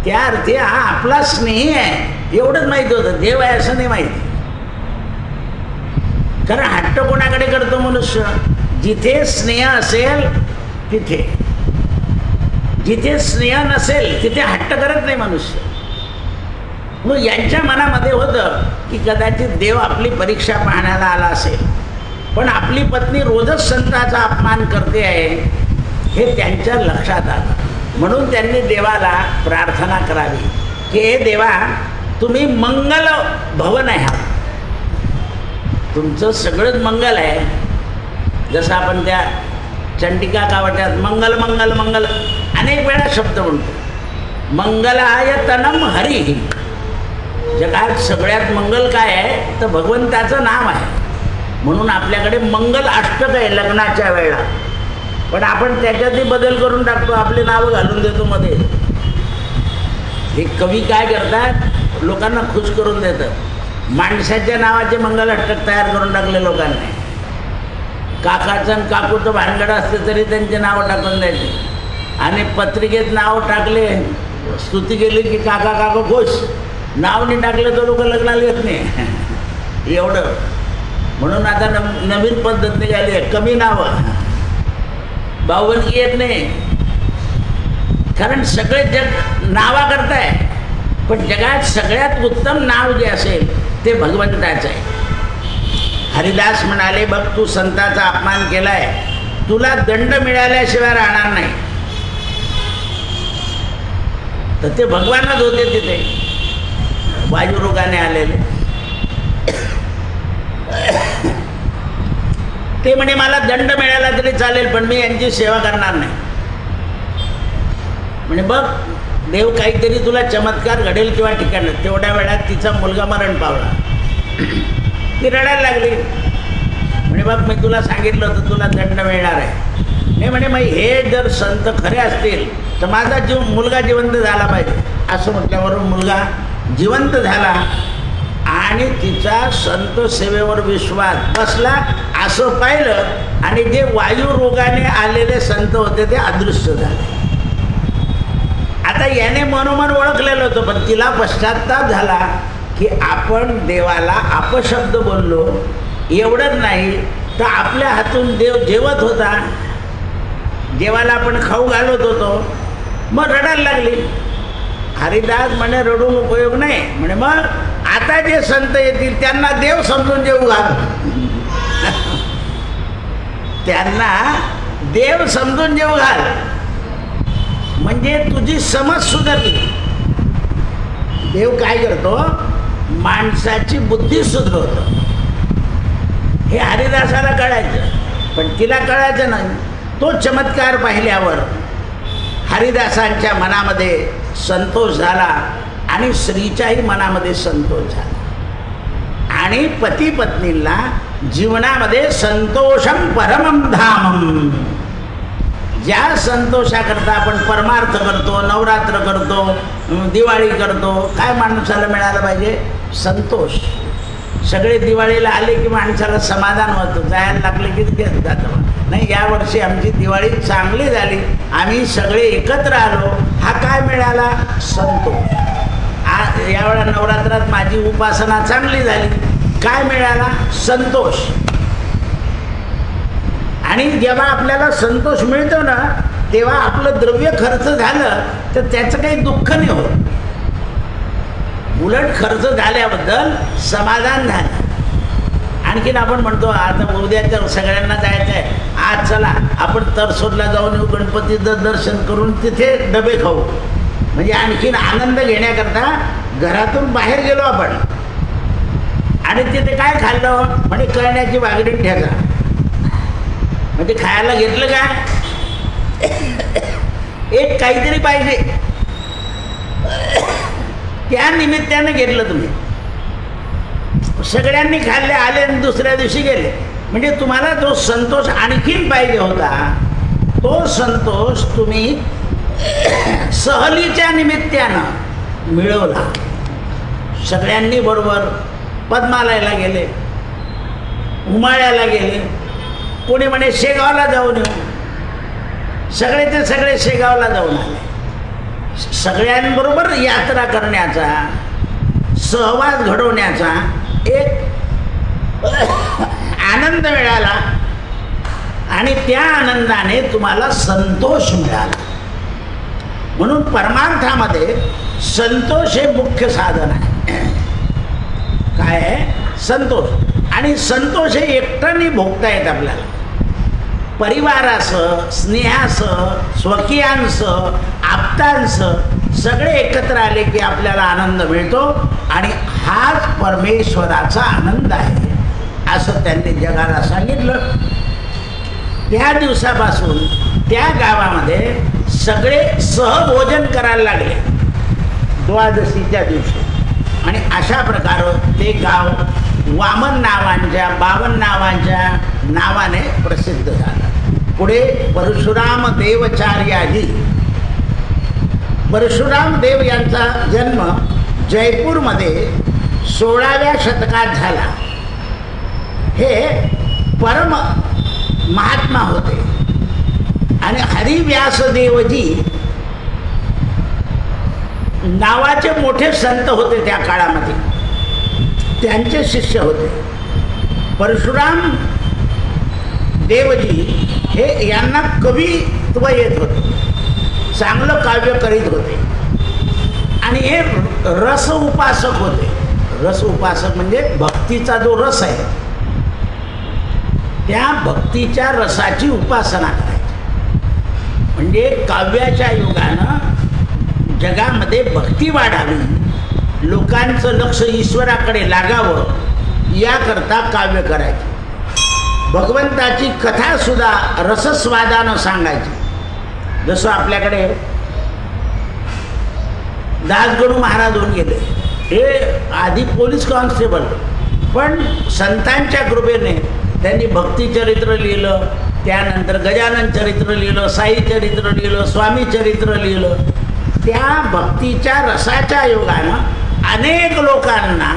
त्या अर्थी हा आपला स्नेही आहे एवढंच माहिती होतं. देव आहे असं नाही माहिती. कारण हट्ट कोणाकडे करतो मनुष्य? जिथे स्नेह असेल तिथे, जिथे स्नेह नसेल तिथे हट्ट करत नाही मनुष्य. मग यांच्या मनामध्ये होतं की कदाचित देव आपली परीक्षा पाहण्याला आला असेल, पण आपली पत्नी रोजच संताचा अपमान करते आहे हे त्यांच्या लक्षात आलं. म्हणून त्यांनी देवाला प्रार्थना करावी की हे देवा, तुम्ही मंगल भवन आहे, तुमचं सगळंच मंगल आहे. जसं आपण त्या चंडिका कावट्यात मंगल मंगल मंगल अनेक वेळा शब्द म्हणतो. मंगलाय तनम हरी. जगात सगळ्यात मंगल काय आहे तर भगवंताचं नाव आहे. म्हणून आपल्याकडे मंगल अष्टक आहे लग्नाच्या वेळेला, पण आपण त्याच्यातही बदल करून टाकतो, आपले नावं घालून देतो मध्ये. हे कवी काय करतात, लोकांना खुश करून देतात. माणसाच्या नावाचे मंगल अष्टक तयार करून टाकले लोकांनी. काकाचं आणि काकूचं भानगड असते तरी त्यांचे नावं टाकून द्यायचे, आणि पत्रिकेत नाव टाकले, स्तुती केली की काका काका खुश. नाव नाही टाकलं तर लोक लग्नाला येत नाही एवढं. म्हणून आता नवीन पद्धत निघाली आहे, कमी नावं, भावबंदगी येत नाही. कारण सगळे जग नावा करताय, पण जगात सगळ्यात उत्तम नाव जे असेल ते भगवंताचं आहे. हरिदास म्हणाले बघ, तू संताचा अपमान केलाय, तुला दंड मिळाल्याशिवाय राहणार नाही. तर ते भगवानच होते तिथे वायुरोगाने आलेले. ते म्हणे मला दंड मिळाला तरी चालेल, पण मी यांची सेवा करणार नाही. म्हणे बघ, देव काहीतरी तुला चमत्कार घडेल किंवा ठिकाण. तेवढ्या वेळात तिचा मुलगा मरण पावला. ती रडायला लागली. म्हणे बघ, मी तुला सांगितलं होतं तुला दंड मिळणार आहे. नाही म्हणे, मग हे जर संत खरे असतील तर माझा मुलगा जिवंत झाला पाहिजे. असं म्हटल्यावर मुलगा जिवंत झाला आणि तिचा संत सेवेवर विश्वास बसला. असं पाहिलं आणि जे वायू रोगाने आलेले संत होते ते अदृश्य झाले. आता याने मनोमन ओळखलेलं होतं, पण तिला पश्चात्ताप झाला की आपण देवाला अपशब्द बोललो एवढंच नाही तर आपल्या हातून देव जेवत होता, देवाला आपण खाऊ घालत होतो, मग रडायला लागली. हरिदास म्हणे रडून उपयोग नाही म्हणे, मग आता जे संत येतील त्यांना देव समजून जेवू घाल. त्यांना देव समजून जेवू घाल म्हणजे तुझी समज सुधारली. देव काय करतो, माणसाची बुद्धी सुधारतो. हे हरिदासाला कळायचं पण तिला कळायचं नाही. तो चमत्कार पाहिल्यावर हरिदासांच्या मनामध्ये संतोष झाला आणि स्त्रीच्याही मनामध्ये संतोष झाला आणि पती पत्नीला जीवनामध्ये संतोषम परमम धामम. ज्या संतोषाकरता आपण परमार्थ करतो, नवरात्र करतो, दिवाळी करतो, काय माणसाला मिळालं पाहिजे? संतोष. सगळे दिवाळीला आले की माणसाला समाधान होतं, जायला लागले की जातं. नाही, यावर्षी आमची दिवाळी चांगली झाली, आम्ही सगळे एकत्र आलो, हा काय मिळाला? संतोष. यावेळा नवरात्रात माझी उपासना चांगली झाली, काय मिळाला? संतोष. आणि जेव्हा आपल्याला संतोष मिळतो ना तेव्हा आपलं द्रव्य खर्च झालं तर त्याचं काही दुःख नाही होत, उलट खर्च झाल्याबद्दल समाधान झालं. आणखीन आपण म्हणतो आता उद्याच्या सगळ्यांना जायचं आहे, आज चला आपण तरसोडला जाऊन येऊ, गणपतीचं दर्शन करून तिथे डबे खाऊ. म्हणजे आणखीन आनंद घेण्याकरता घरातून बाहेर गेलो आपण आणि तिथे काय खाल्लं म्हणजे कळण्याची वागडी ठेका. म्हणजे खायला घेतलं काय, एक काहीतरी पाहिजे, त्या निमित्तानं घेतलं तुम्ही. सगळ्यांनी खाल्ले, आले आणि दुसऱ्या दिवशी गेले. म्हणजे तुम्हाला जो संतोष आणखीन पाहिजे होता तो संतोष तुम्ही सहलीच्या निमित्तानं मिळवला. सगळ्यांनी बरोबर पद्मालयाला गेले, उमाळ्याला गेले, कोणी म्हणे शेगावला जाऊन येऊ, सगळेचे सगळे शेगावला जाऊन आले. सगळ्यांबरोबर यात्रा करण्याचा, सहवास घडवण्याचा एक आनंद मिळाला आणि त्या आनंदाने तुम्हाला संतोष मिळाला. म्हणून परमार्थामध्ये संतोष हे मुख्य साधन आहे. काय आहे? संतोष. आणि संतोष हे एकट्याने भोगता येत आपल्याला. परिवारासह, स्नेहासह, स्वकीयांसह, आप्तांसह सगळे एकत्र आले की आपल्याला आनंद मिळतो आणि हाच परमेश्वराचा आनंद आहे असं त्यांनी जगाला सांगितलं. त्या दिवसापासून त्या गावामध्ये सगळे सहभोजन करायला लागले द्वादशीच्या दिवशी. आणि अशा प्रकारे ते गाव वामन नावांच्या, बावन नावांच्या नावाने प्रसिद्ध झालं. पुढे परशुराम देवचार्याजी, परशुराम देव यांचा जन्म जयपूरमध्ये 16व्या शतकात झाला. हे परम महात्मा होते आणि हरिव्यासदेवजी नावाचे मोठे संत होते त्या काळामध्ये, त्यांचे शिष्य होते. परशुराम देवजी हे यांना कवित्व येत होते, चांगलं काव्य करीत होते आणि हे रस उपासक होते. रस उपासक म्हणजे भक्तीचा जो रस आहे त्या भक्तीच्या रसाची उपासना करायची. म्हणजे काव्याच्या युगानं जगामध्ये भक्ती वाढावी, लोकांचं लक्ष ईश्वराकडे लागावं याकरता काव्य करायचे. भगवंताची कथासुद्धा रसस्वादानं सांगायची. जसं आपल्याकडे दासगणू महाराज होऊन गेले, हे आधी पोलीस कॉन्स्टेबल, पण संतांच्या कृपेने त्यांनी भक्तिचरित्र लिहिलं, त्यानंतर गजानन चरित्र लिहिलं, साई चरित्र लिहिलं, स्वामी चरित्र लिहिलं. त्या भक्तीच्या रसाच्या योगानं अनेक लोकांना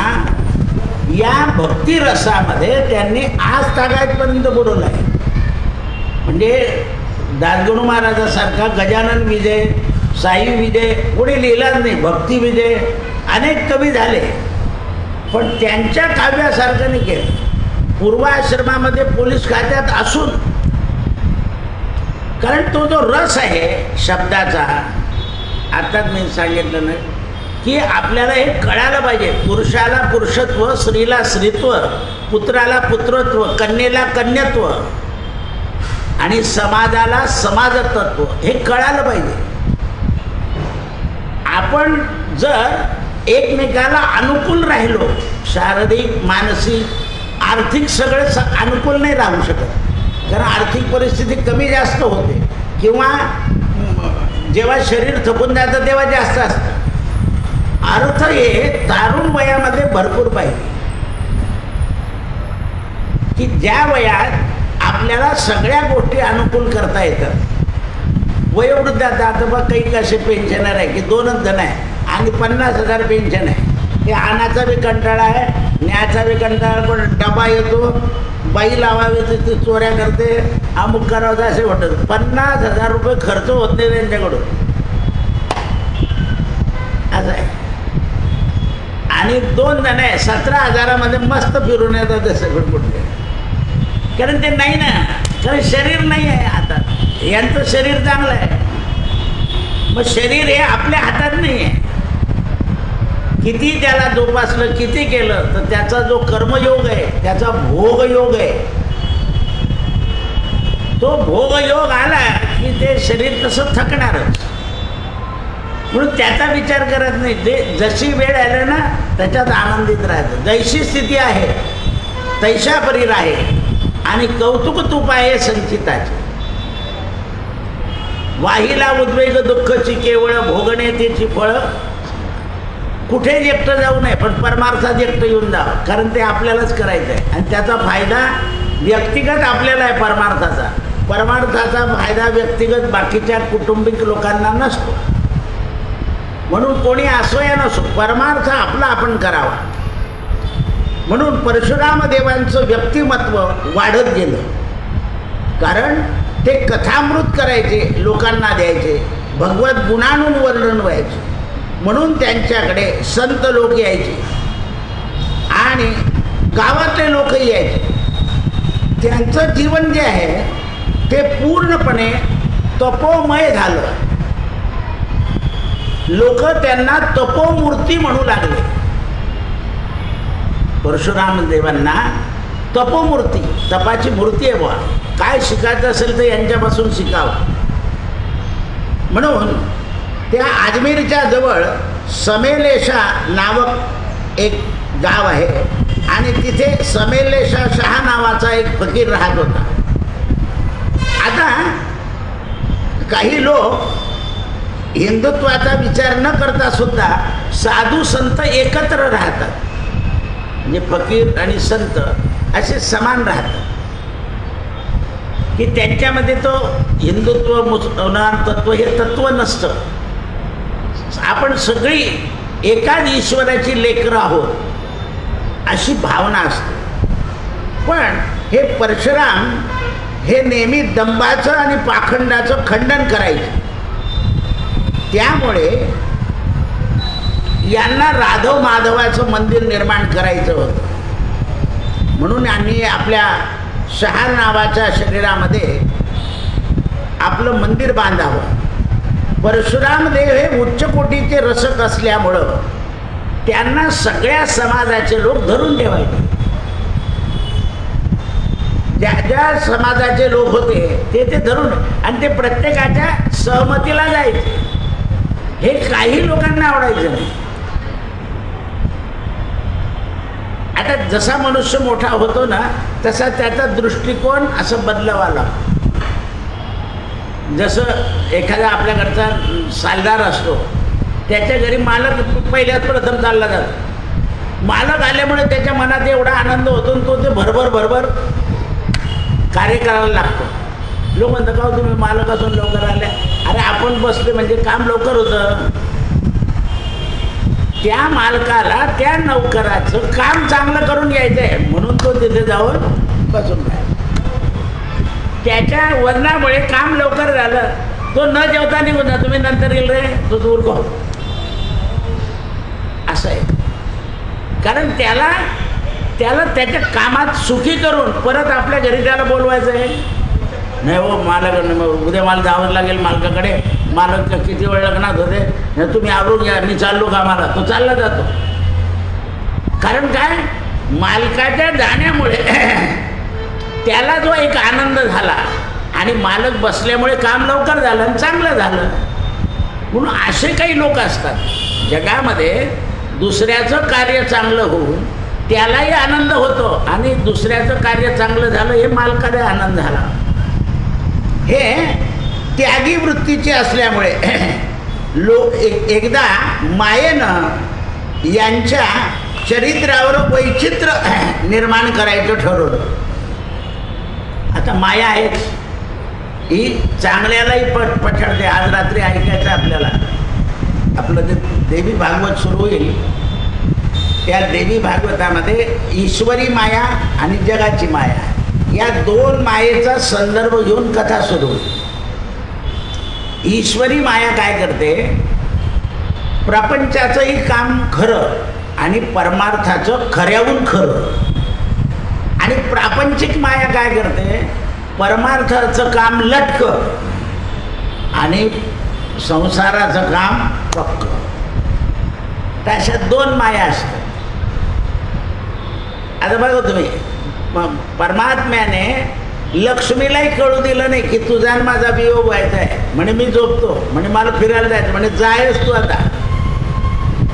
या भक्ती रसामध्ये त्यांनी आज तागायतपर्यंत बुडवलं आहे. म्हणजे दासगणू महाराजासारखा गजानन विजय, साई विजय कोणी लिहिलाच नाही. भक्ती विजय अनेक कवी झाले पण त्यांच्या काव्यासारखं नाही केलं. पूर्वाश्रमामध्ये पोलीस खात्यात असून, कारण तो जो रस आहे शब्दाचा, आताच मी सांगितलं ना की आपल्याला हे कळायला पाहिजे. पुरुषाला पुरुषत्व, स्त्रीला स्त्रीत्व, पुत्राला पुत्रत्व, कन्येला कन्यत्व आणि समाजाला समाजतत्व हे कळायला पाहिजे. आपण जर एकमेकाला अनुकूल राहिलो, शारीरिक, मानसिक, आर्थिक सगळं अनुकूल नाही राहू शकत. कारण आर्थिक परिस्थिती कमी जास्त होते किंवा जेव्हा शरीर थकून जातं तेव्हा जास्त असतं. अर्थ हे तरुण वयामध्ये भरपूर पाहिजे की ज्या वयात आपल्याला सगळ्या गोष्टी अनुकूल करता येतात. वयोवृद्धात आता बघ काही कसे पेन्शनर आहे की 2च जण आहे आणि 50,000 पेन्शन आहे. ते आणाचा बी कंटाळा आहे, न्यायचा बी कंटाळा, पण डबा येतो, बाई लावावी तर ती चोऱ्या करते, अमुक करावं असे वाटत. 50,000 रुपये खर्च होत नाही त्यांच्याकडून, असं आहे. आणि 2 जण आहे 17,000मध्ये मस्त फिरून येतात सगळं कुठे. कारण ते नाही ना, कारण शरीर नाही आहे आता. यांचं शरीर चांगलं आहे, मग शरीर हे आपल्या हातात नाही आहे. किती त्याला जोपासलं, किती केलं तर त्याचा जो कर्मयोग आहे, त्याचा भोगयोग आहे, तो भोगयोग आला की ते शरीर तसं थकणारच. म्हणून त्याचा विचार करत नाही. ते जशी वेळ आली ना त्याच्यात आनंदित राहायचं. जैशी स्थिती आहे तैशा परी राहे आणि कौतुक तूप आहे संचिताचे. वाहिला उद्वेग दुःखची केवळ भोगणे त्याची फळं. कुठेच एकटं जाऊ नये, पण परमार्थात एकटं येऊन जावं, कारण ते आपल्यालाच करायचं आहे आणि त्याचा फायदा व्यक्तिगत आपल्याला आहे. परमार्थाचा फायदा व्यक्तिगत बाकीच्या कुटुंबिक लोकांना नसतो. म्हणून कोणी असो या नसो, परमार्थ आपला आपण करावा. म्हणून परशुराम देवांचं व्यक्तिमत्व वाढत गेलं, कारण ते कथामृत करायचे, लोकांना द्यायचे, भगवत गुणांनुन वर्णन व्हायचे. म्हणून त्यांच्याकडे संत लोक यायचे आणि गावातले लोकही यायचे. त्यांचं जीवन जे आहे ते पूर्णपणे तपोमय झालं. लोक त्यांना तपोमूर्ती म्हणू लागले. परशुराम देवांना तपोमूर्ती, तपाची मूर्ती आहे बुवा. काय शिकायचं असेल तर यांच्यापासून शिकावं. म्हणून त्या अजमेरच्या जवळ समेलेशा नावक एक गाव आहे आणि तिथे समेलेशा शहा नावाचा एक फकीर राहत होता. आता काही लोक हिंदुत्वाचा विचार न करता सुद्धा साधू संत एकत्र राहतात. म्हणजे फकीर आणि संत असे समान राहतात की त्यांच्यामध्ये तो हिंदुत्व मुसलमान तत्व हे तत्व नसतं. आपण सगळी एकाच ईश्वराची लेकरं आहोत अशी भावना असते. पण हे परशुराम हे नेहमी दंभाचं आणि पाखंडाचं खंडन करायचे. त्यामुळे यांना राधव माधवाचं मंदिर निर्माण करायचं होतं. म्हणून यांनी आपल्या शहा नावाच्या शरीरामध्ये आपलं मंदिर बांधावं. परशुराम देव हे उच्च कोटीचे रसक असल्यामुळं त्यांना सगळ्या समाजाचे लोक धरून ठेवायचे. ज्या ज्या समाजाचे लोक होते ते धरून, आणि ते प्रत्येकाच्या सहमतीला जायचे. हे काही लोकांना आवडायचं नाही. आता जसा मनुष्य मोठा होतो ना तसा त्याचा दृष्टिकोन असं बदलावा लागतो. जसं एखादा आपल्याकडचा सालदार असतो, त्याच्या घरी मालक पहिल्याच प्रथम चालला जातो. मालक आल्यामुळे त्याच्या मनात एवढा आनंद होतो आणि तो ते भरभर कार्य करायला लागतो. लोक म्हणतात का तुम्ही मालक असून लवकर आल्या? अरे आपण बसले म्हणजे काम लवकर होतं. त्या मालकाला त्या नौकराचं काम चांगलं करून घ्यायचं आहे म्हणून तो तिथे जाऊन बसून राहिला. त्याच्या वजनामुळे काम लवकर झालं. तो न जेवता निघून जा, तुम्ही नंतर येईल रे, तो दूर गो, असं आहे. कारण त्याला त्याच्या कामात सुखी करून परत आपल्या घरी त्याला बोलवायचं आहे. नाही हो मालक, उद्या मला जावंच लागेल मालकाकडे, मालक किती वेळ लग्नात होते, नाही तुम्ही आवरून घ्या, मी चाललो कामाला. तो चालला जातो. कारण काय, मालकाच्या जाण्यामुळे त्याला जो एक आनंद झाला आणि मालक बसल्यामुळे काम लवकर झालं आणि चांगलं झालं. म्हणून असे काही लोक असतात जगामध्ये, दुसऱ्याचं कार्य चांगलं होऊन त्यालाही आनंद होतो आणि दुसऱ्याचं कार्य चांगलं झालं हे मालकाला आनंद झाला. हे त्यागी वृत्तीचे असल्यामुळे एकदा मायेनं यांच्या चरित्रावर वैचित्र्य निर्माण करायचं ठरवलं. आता माया आहेच, ही चांगल्यालाही पछाडते. आज रात्री ऐकायचं आपल्याला, आपलं जे देवी भागवत सुरू होईल त्या देवी भागवतामध्ये ईश्वरी माया आणि जगाची माया या दोन मायेचा संदर्भ घेऊन कथा सुरू होईल. ईश्वरी माया काय करते, प्रपंचाचंही काम खरं आणि परमार्थाचं खऱ्याहून खरं. आणि प्रापंचिक माया काय करते, परमार्थाचं काम लटकं आणि संसाराचं काम पक्क. अशा दोन माया असतात. आता बघा तुम्ही, परमात्म्याने लक्ष्मीलाही कळू दिलं नाही की तुझा आणि माझा वियोग व्हायचा आहे. म्हणे मी झोपतो, म्हणे मला फिरायला जायचं, म्हणे जायच तू आता.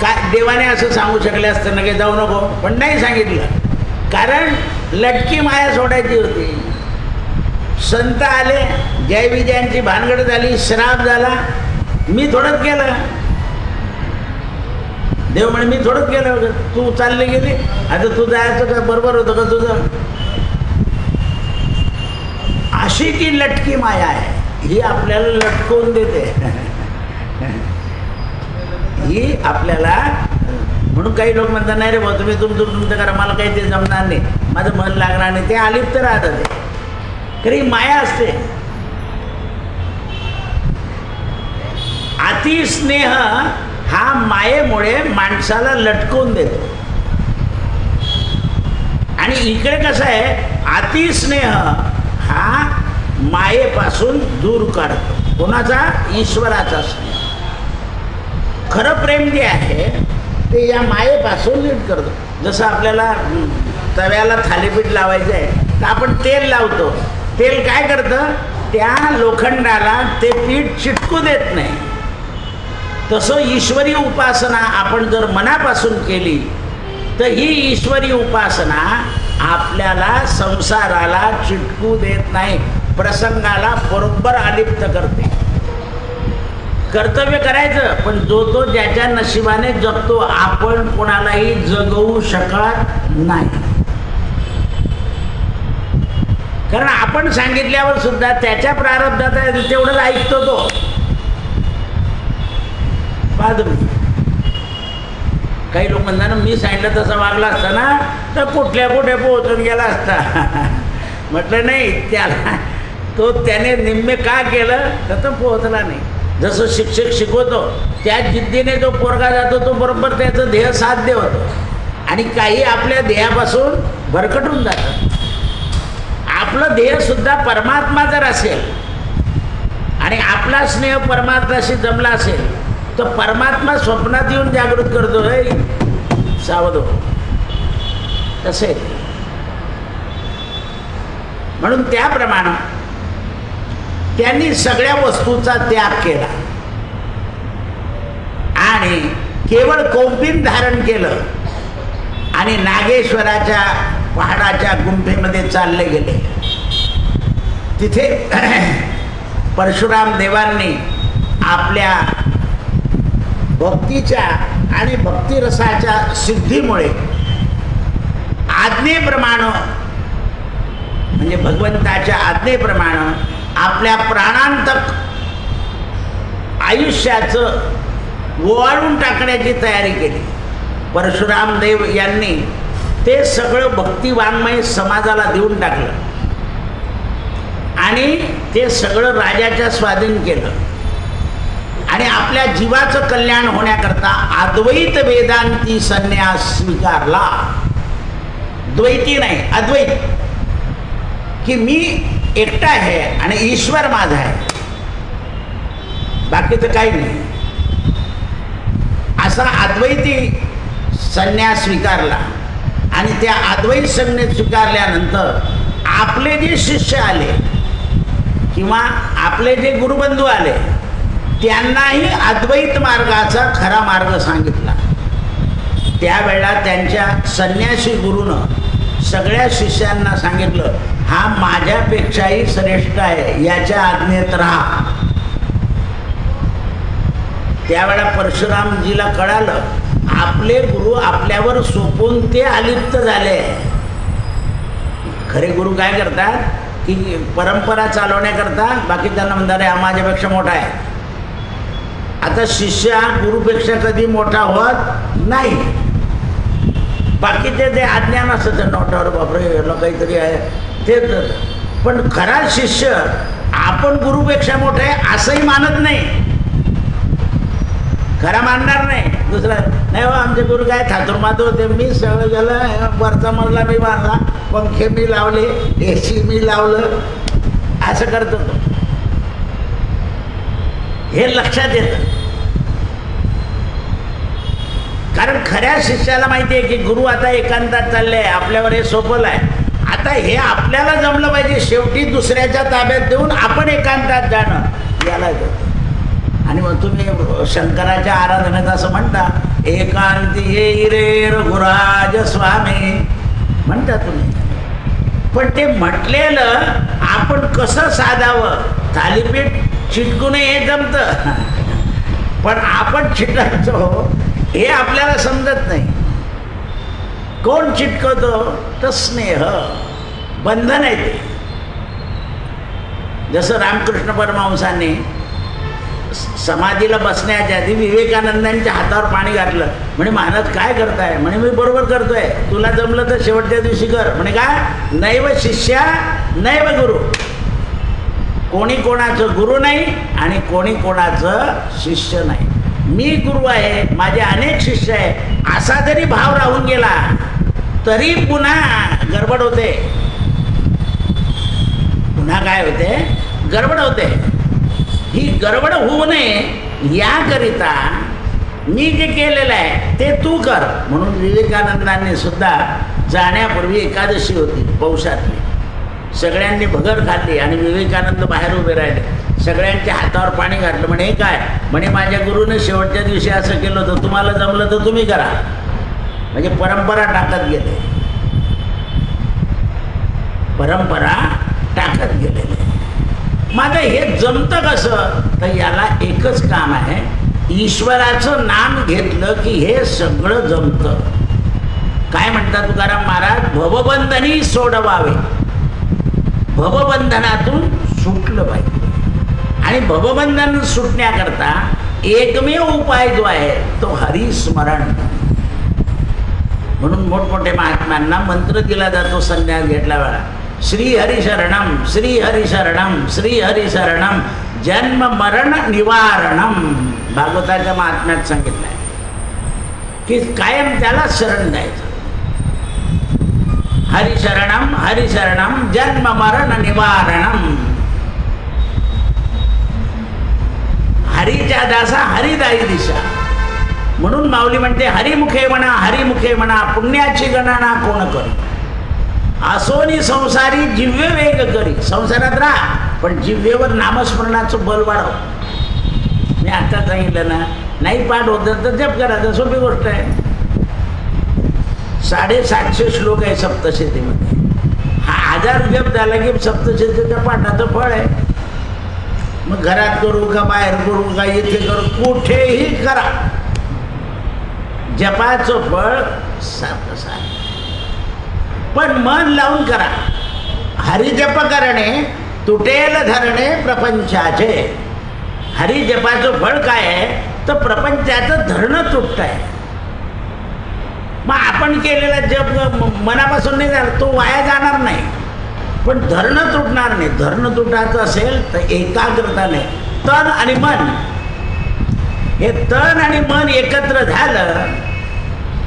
काय देवाने असं सांगू शकले असतं ना की जाऊ नको, पण नाही सांगितलं. कारण लटकी माया सोडायची होती. संत आले, जय विजयांची भानगड झाली, श्राप झाला, मी थोडंच केलं. देव म्हणे मी थोडंच केलं होतं, तू चालले गेली, आता तू जायचं का बरोबर होतं का तुझं. अशी ती लटकी माया आहे, ही आपल्याला लटकवून देते. ही आपल्याला, म्हणून काही लोक म्हणतात नाही रे भाऊ तुम्ही तुमचं करा, मला काही ते जमणार नाही, माझं मन लागणार नाही, ते अलिप्त राहतात. ते खरी माया असते. अतिस्नेह हा मायेमुळे माणसाला लटकवून देतो. आणि इकडे कसं आहे, अतिस्नेह हा मायेपासून दूर काढतो. कोणाचा? ईश्वराचा स्नेह. खरं प्रेम जे आहे ते या मायेपासून नीट करतो. जसं आपल्याला तव्याला थालीपीठ लावायचं आहे तर आपण तेल लावतो. तेल काय करतं, त्या लोखंडाला ते पीठ चिटकू देत नाही. तसं ईश्वरी उपासना आपण जर मनापासून केली तर ही ईश्वरी उपासना आपल्याला संसाराला चिटकू देत नाही, प्रसंगाला बरोबर अलिप्त करते. कर्तव्य करायचं, पण जो तो ज्याच्या नशिबाने जगतो. आपण कोणालाही जगवू शकत नाही. कारण आपण सांगितल्यावर सुद्धा त्याच्या प्रारब्धात आहे तेवढंच ऐकतो तो. पहा तुम्ही, काही लोक म्हणतात ना मी सांगितलं तसं वागला असता ना तर कुठल्या कुठे पोहोचून गेला असता. म्हटलं नाही, त्याने निम्मे का केलं तर तो पोहोचला नाही. जसं शिक्षक शिकवतो त्या जिद्दीने जो पोरगा जातो तो बरोबर त्याचं ध्येय साध्य होतं. आणि काही आपल्या ध्येयापासून भरकटून जातं. आपलं ध्येय सुद्धा परमात्मा जर असेल आणि आपला स्नेह परमात्म्याशी जमला असेल तर परमात्मा स्वप्नात येऊन जागृत करतो, सावध हो. तसे म्हणून त्याप्रमाणे त्यांनी सगळ्या वस्तूचा त्याग केला आणि केवळ कौपिन धारण केलं आणि नागेश्वराच्या पहाडाच्या गुंफेमध्ये चालले गेले. तिथे परशुराम देवांनी आपल्या भक्तीच्या आणि भक्तिरसाच्या सिद्धीमुळे आज्ञेप्रमाणे, म्हणजे भगवंताच्या आज्ञेप्रमाणे आपल्या प्राणांतक आयुष्याचं ओवाळून टाकण्याची तयारी केली. परशुराम देव यांनी ते सगळं भक्तिवाङ्मय समाजाला देऊन टाकलं आणि ते सगळं राजाच्या स्वाधीन केलं. आणि आपल्या जीवाचं कल्याण होण्याकरता अद्वैत वेदांती संन्यास स्वीकारला. द्वैती नाही, अद्वैत, की मी एकटा आहे आणि ईश्वर माझा आहे, बाकीचं काही नाही, असा अद्वैती संन्यास स्वीकारला. आणि त्या अद्वैत संन्यास स्वीकारल्यानंतर आपले जे शिष्य आले किंवा आपले जे गुरुबंधू आले त्यांनाही अद्वैत मार्गाचा खरा मार्ग सांगितला. त्यावेळेला त्यांच्या संन्यासी गुरुनं सगळ्या शिष्यांना सांगितलं, हा माझ्यापेक्षाही श्रेष्ठ आहे, याच्या आज्ञेत राहा. त्यावेळेला परशुरामजीला कळालं आपले गुरु आपल्यावर सोपून ते अलिप्त झाले. खरे गुरु काय करतात की परंपरा चालवण्याकरता बाकी त्यांना म्हणतात रे हा माझ्यापेक्षा मोठा आहे. आता शिष्य गुरुपेक्षा कधी मोठा होत नाही. बाकीचे ते अज्ञान असतं नोटावर, बापरे याला काहीतरी आहे ते. पण खरा शिष्य आपण गुरुपेक्षा मोठा आहे असंही मानत नाही, खरा मानणार नाही. दुसरा नाही हो आमचे गुरु काय थातुरमातू होते, मी सगळं गेलं, वरचा मजला मी बांधला, पंखे मी लावले, AC मी लावलं, असं करतो तो. हे लक्षात येतं. कारण खऱ्या शिष्याला माहिती आहे की गुरु आता एकांतात चालले आहे, आपल्यावर हे सोपवलं आहे. आता हे आपल्याला जमलं पाहिजे, शेवटी दुसऱ्याच्या ताब्यात देऊन आपण एकांतात जाणं याला येतं. आणि मग तुम्ही शंकराच्या आराधनेत असं म्हणता, एकांती ये रे रघुराज स्वामी म्हणता तुम्ही. पण ते म्हटलेलं आपण कसं साधावं, थालीपीठ चिटकू नये हे जमतं, पण आपण चिटकतो हे आपल्याला समजत नाही. कोण चिटकवतो तर स्नेह, बंधन आहे ते. जसं रामकृष्ण परमहंसांनी समाधीला बसण्याच्या आधी विवेकानंदांच्या हातावर पाणी घातलं. म्हणे महाराज काय करताय? म्हणे मी बरोबर करतोय, तुला जमलं तर शेवटच्या दिवशी कर. म्हणे काय? नैव शिष्या नैव गुरु. कोणी कोणाचं गुरु नाही आणि कोणी कोणाचं शिष्य नाही. मी गुरु आहे, माझे अनेक शिष्य आहे, असा जरी भाव राहून गेला तरी पुन्हा गडबड होते. पुन्हा काय होते? गडबड होते. ही गडबड होऊ नये याकरिता मी जे केलेलं आहे ते तू कर. म्हणून विवेकानंदांनी सुद्धा जाण्यापूर्वी एकादशी होती पौषातली, सगळ्यांनी भगर खाल्ली आणि विवेकानंद बाहेर उभे राहिले. सगळ्यांच्या हातावर पाणी घातलं. म्हणे हे काय? म्हणे माझ्या गुरुने शेवटच्या दिवशी असं केलं होतं, तुम्हाला जमलं तर तुम्ही करा. म्हणजे परंपरा टाकत गेले, परंपरा टाकत गेलेले. माझं हे जमतं कसं? तर याला एकच काम आहे, ईश्वराचं नाम घेतलं की हे सगळं जमतं. काय म्हणतात तुकाराम महाराज? भवबंधनी सोडवावे, भवबंधनातून सुटलं पाहिजे. आणि भवबंधन सुटण्याकरता एकमेव उपाय जो आहे तो हरिस्मरण. म्हणून मोठमोठ्या महात्म्यांना मंत्र दिला जातो संन्यास घेतला वेळा. श्री हरिशरणम, श्री हरिशरणम, श्री हरिशरणम, जन्म मरण निवारणम. भागवताच्या महात्म्यात सांगितलं आहे की कायम त्याला शरण द्यायचं. हरिशरणम हरिशरणम जन्म मरण निवारणम. हरीच्या दासा हरिदायी दिशा. म्हणून माऊली म्हणते हरिमुखे म्हणा, हरिमुखे म्हणा, पुण्याची गणना कोण करी. असोनी संसारी जिव्य वेग करी. संसारात राहा पण जिव्येवर नामस्मरणाचं बल वाढव. मी आता सांगितलं ना, नाही पाठ होतं तर जप करायचं, सोपी गोष्ट आहे. 750 श्लोक आहे सप्तशतीमध्ये. हा 1000 जप झाला की सप्तशतीच्या पाठाचं फळ आहे. मग घरात करू का, बाहेर करू का, इथे करू, कुठेही करा, जपाचं फळ सारखं सारखं. पण मन लावून करा. हरिजप करणे तुटेल धरणे प्रपंचाचे. हरिजपाचं फळ काय आहे? तर प्रपंचाचं धरणं तुटत आहे. मग आपण केलेला जप मनापासून नाही झाला तो वाया जाणार नाही, पण धरणं तुटणार नाही. धरणं तुटायचं असेल तर एकाग्रताने तन आणि मन हे तन आणि मन एकत्र झालं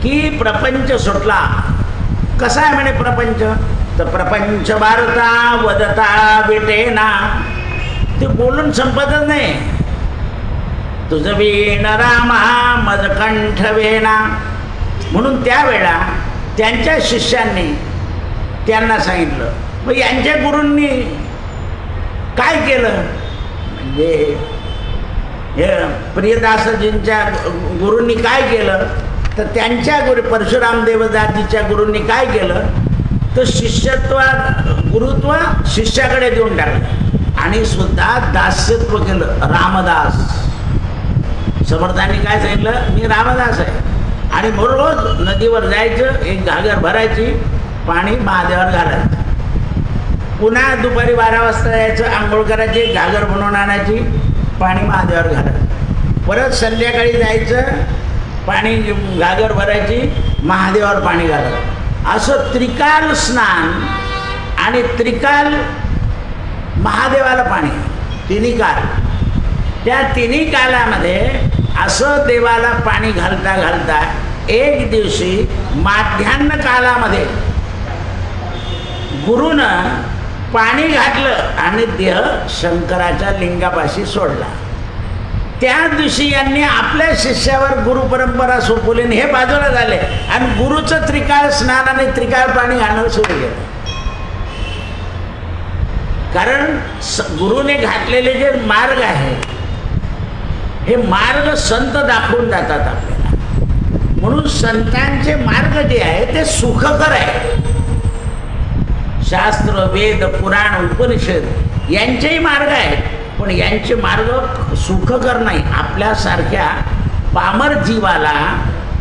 की प्रपंच सुटला. कसा आहे म्हणे प्रपंच? तर प्रपंच भारता वदता विटेना, ते बोलून संपतच नाही. तुझ वीण रामा मदकंठ वेणा. म्हणून त्यावेळा त्यांच्या शिष्यांनी त्यांना सांगितलं. मग यांच्या गुरूंनी काय केलं? म्हणजे हे प्रियदासजींच्या गुरूंनी काय केलं? तर त्यांच्या परशुराम देवदासजीच्या गुरूंनी काय केलं? तर गुरुत्व शिष्याकडे देऊन टाकलं आणि सुद्धा दास्यत्व केलं. रामदास. समर्थांनी काय सांगितलं? मी रामदास आहे आणि रोज नदीवर जायचं, एक घागर भरायची, पाणी महादेवावर घालायचं, पुन्हा दुपारी 12 वाजता यायचं, आंघोळ करायची, घागर बनवून आणायची, पाणी महादेवावर घालायचं, परत संध्याकाळी जायचं, पाणी घागर भरायची, महादेवावर पाणी घालायचं. असं त्रिकाल स्नान आणि त्रिकाल महादेवाला पाणी, तिन्ही काल. त्या तिन्ही कालामध्ये असं देवाला पाणी घालता घालता एक दिवशी माध्यान्ह कालामध्ये गुरुनं पाणी घातलं आणि देह शंकराच्या लिंगापाशी सोडला. त्या दिवशी यांनी आपल्या शिष्यावर गुरु परंपरा सोपवली आणि हे बाजूला झाले आणि गुरुचं त्रिकाळ स्नान आणि त्रिकाळ पाणी घालणं सुरू केलं. कारण गुरुने घातलेले जे मार्ग आहे हे मार्ग संत दाखवून जातात आपल्याला. म्हणून संतांचे मार्ग जे आहे ते सुखकर आहे. शास्त्र वेद पुराण उपनिषद यांचेही मार्ग आहेत, पण यांचे मार्ग सुखकर नाही. आपल्यासारख्या पामर जीवाला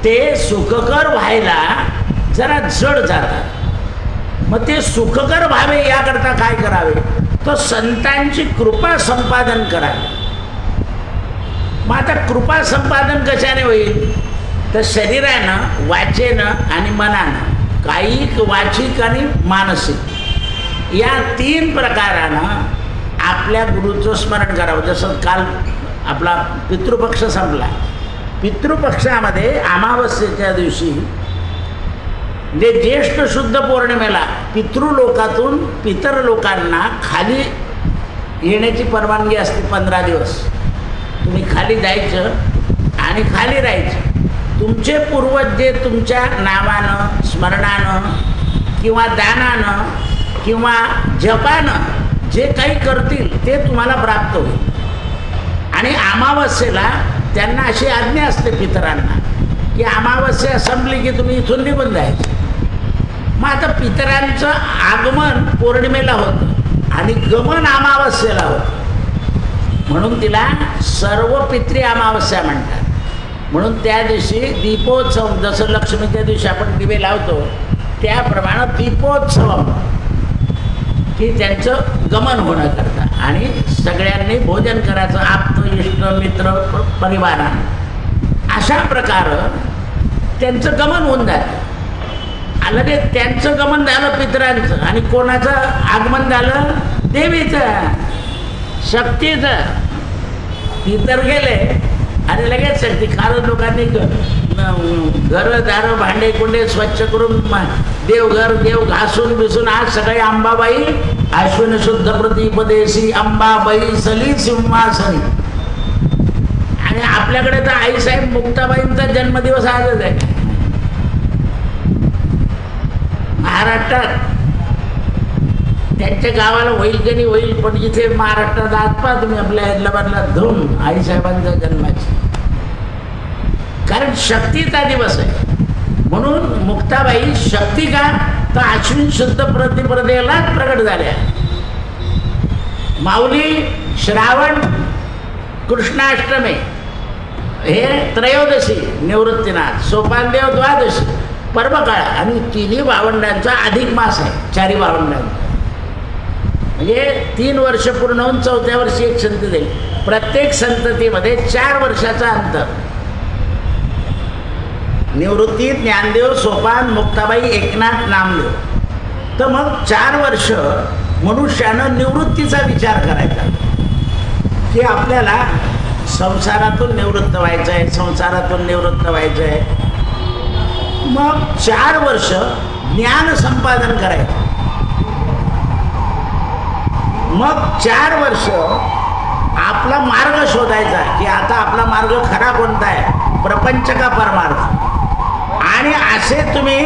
ते सुखकर व्हायला जरा जड जातात. मग ते सुखकर व्हावे याकरता काय करावे? तर संतांची कृपा संपादन करावे. मग आता कृपा संपादन कशाने होईल? तर शरीरानं, वाचेनं आणि मनानं, कायिक, वाचिक आणि मानसिक या 3 प्रकारानं आपल्या गुरुचं स्मरण करावं. जसं काल आपला पितृपक्ष संपला. पितृपक्षामध्ये अमावस्येच्या दिवशी जे ज्येष्ठ शुद्ध पौर्णिमेला पितृलोकातून पितर लोकांना खाली येण्याची परवानगी असते. 15 दिवस तुम्ही खाली जायचं आणि खाली राहायचं. तुमचे पूर्वज जे तुमच्या नावानं, स्मरणानं किंवा दानानं किंवा जपानं जे काही करतील ते तुम्हाला प्राप्त होईल. आणि अमावस्येला त्यांना अशी आज्ञा असते पितरांना की अमावस्या संपली की तुम्ही इथून निघून जायचं. मग आता पितरांचं आगमन पौर्णिमेला होतं आणि गमन अमावस्येला होतं, म्हणून तिला सर्व पितृ अमावस्या म्हणतात. म्हणून त्या दिवशी दीपोत्सव, जसं लक्ष्मीच्या दिवशी आपण दिवे लावतो त्याप्रमाणे दीपोत्सव की त्यांचं गमन होणं करतं आणि सगळ्यांनी भोजन करायचं, आप्त इष्ट मित्र परिवारानं. अशा प्रकारे त्यांचं गमन होऊन जातं. अलगे त्यांचं गमन झालं पितरांचं आणि कोणाचं आगमन झालं? देवीचं, शक्तीचं. पितर गेले आणि लगेच शक्ती. कारण लोकांनी घरं दारं भांडे कुंडे स्वच्छ करून देवघर देव घासून बिसून आज सकाळी अंबाबाई अश्विन शुद्ध प्रतिपदेशी अंबाबाई सली सिंहासनी. आणि आपल्याकडे तर आईसाहेब मुक्ताबाईंचा जन्मदिवस आजच आहे महाराष्ट्रात. त्यांच्या गावाला होईल की नाही होईल, पण जिथे महाराष्ट्रात आज पहा तुम्ही आपल्या हैदराबादला धूम आईसाहेबांच्या जन्माची. कारण शक्तीचा दिवस आहे. म्हणून मुक्ताबाई शक्ती का? तर अश्विन शुद्ध प्रतिपदेलाच प्रगट झाल्या. माऊली श्रावण कृष्णाष्टमी हे त्रयोदशी निवृत्तीनाथ, सोपानदेव द्वादशी पर्वकाळ आणि तिन्ही भावंडांचा अधिक मास आहे. 4 भावंडांचा म्हणजे 3 वर्ष पूर्ण होऊन 4थ्या वर्षी एक संतती देईल. प्रत्येक संततीमध्ये 4 वर्षाचा अंतर. निवृत्ती, ज्ञानदेव, सोपान, मुक्ताबाई, एकनाथ, नामदेव. तर मग 4 वर्ष मनुष्यानं निवृत्तीचा विचार करायचा की आपल्याला संसारातून निवृत्त व्हायचं आहे, संसारातून निवृत्त व्हायचं आहे. मग 4 वर्ष ज्ञान संपादन करायचं. मग 4 वर्ष आपला मार्ग शोधायचा की आता आपला मार्ग खरा कोणता आहे, प्रपंच का परमार्थ. आणि असे तुम्ही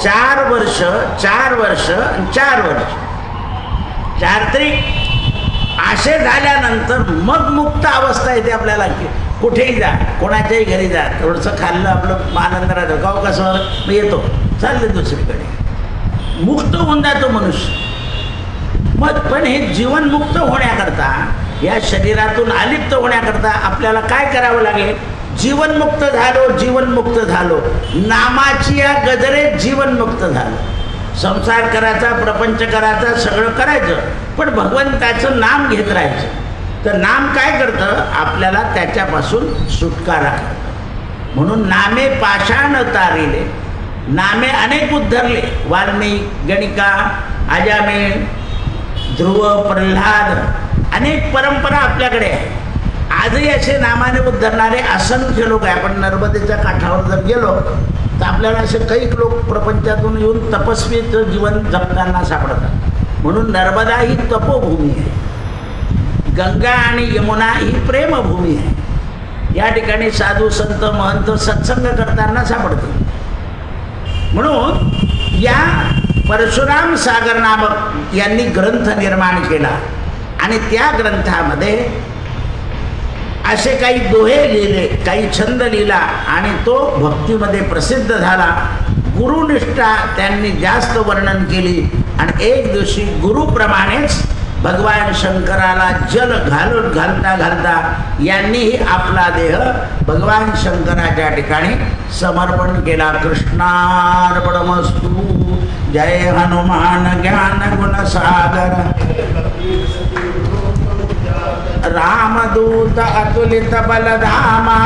4 वर्ष 4 वर्ष 4 वर्ष 4 त्रिक असे झाल्यानंतर मग मुक्त अवस्था येते आपल्याला की कुठेही जा, कोणाच्याही घरी जा, थोडंसं खाल्लं आपलं आनंद राहतो, गाव कसं मग येतो चाललं दुसरीकडे, मुक्त होऊन जातो मनुष्य. मग पण हे जीवनमुक्त होण्याकरता, या शरीरातून अलिप्त होण्याकरता आपल्याला काय करावं लागेल. जीवनमुक्त झालो, जीवनमुक्त झालो, नामाची या गजरेत जीवनमुक्त झालो. संसार करायचा, प्रपंच करायचा, सगळं करायचं, पण भगवंताचं नाम घेत राहायचं. तर नाम काय करतं, आपल्याला त्याच्यापासून सुटकारा करतं. म्हणून नामे पाषाण तारिले, नामे अनेक उद्धरले. वाल्मिक, गणिका, अजामेळ, ध्रुव, प्रल्हाद, अनेक परंपरा आपल्याकडे आहे. आजही असे नामाने उद्धरणारे असंख्य लोक आहे. आपण नर्मदेच्या काठावर जर गेलो तर आपल्याला असे काही लोक प्रपंचातून येऊन तपस्वीचं जीवन जगताना सापडतात. म्हणून नर्मदा ही तपोभूमी आहे, गंगा आणि यमुना ही प्रेमभूमी आहे. या ठिकाणी साधू संत महंत सत्संग करताना सापडते. म्हणून या परशुराम सागर नामक यांनी ग्रंथ निर्माण केला आणि त्या ग्रंथामध्ये असे काही दोहे लिहिले, काही छंद लिहिला आणि तो भक्तीमध्ये प्रसिद्ध झाला. गुरुनिष्ठा त्यांनी जास्त वर्णन केली आणि एक दिवशी गुरुप्रमाणेच भगवान शंकराला जल घालता घालता यांनीही आपला देह भगवान शंकराच्या ठिकाणी समर्पण केला. कृष्णार्पणमस्तु. जय हनुमान ज्ञान गुण सागर. रामदूत अतुलित बलधामा.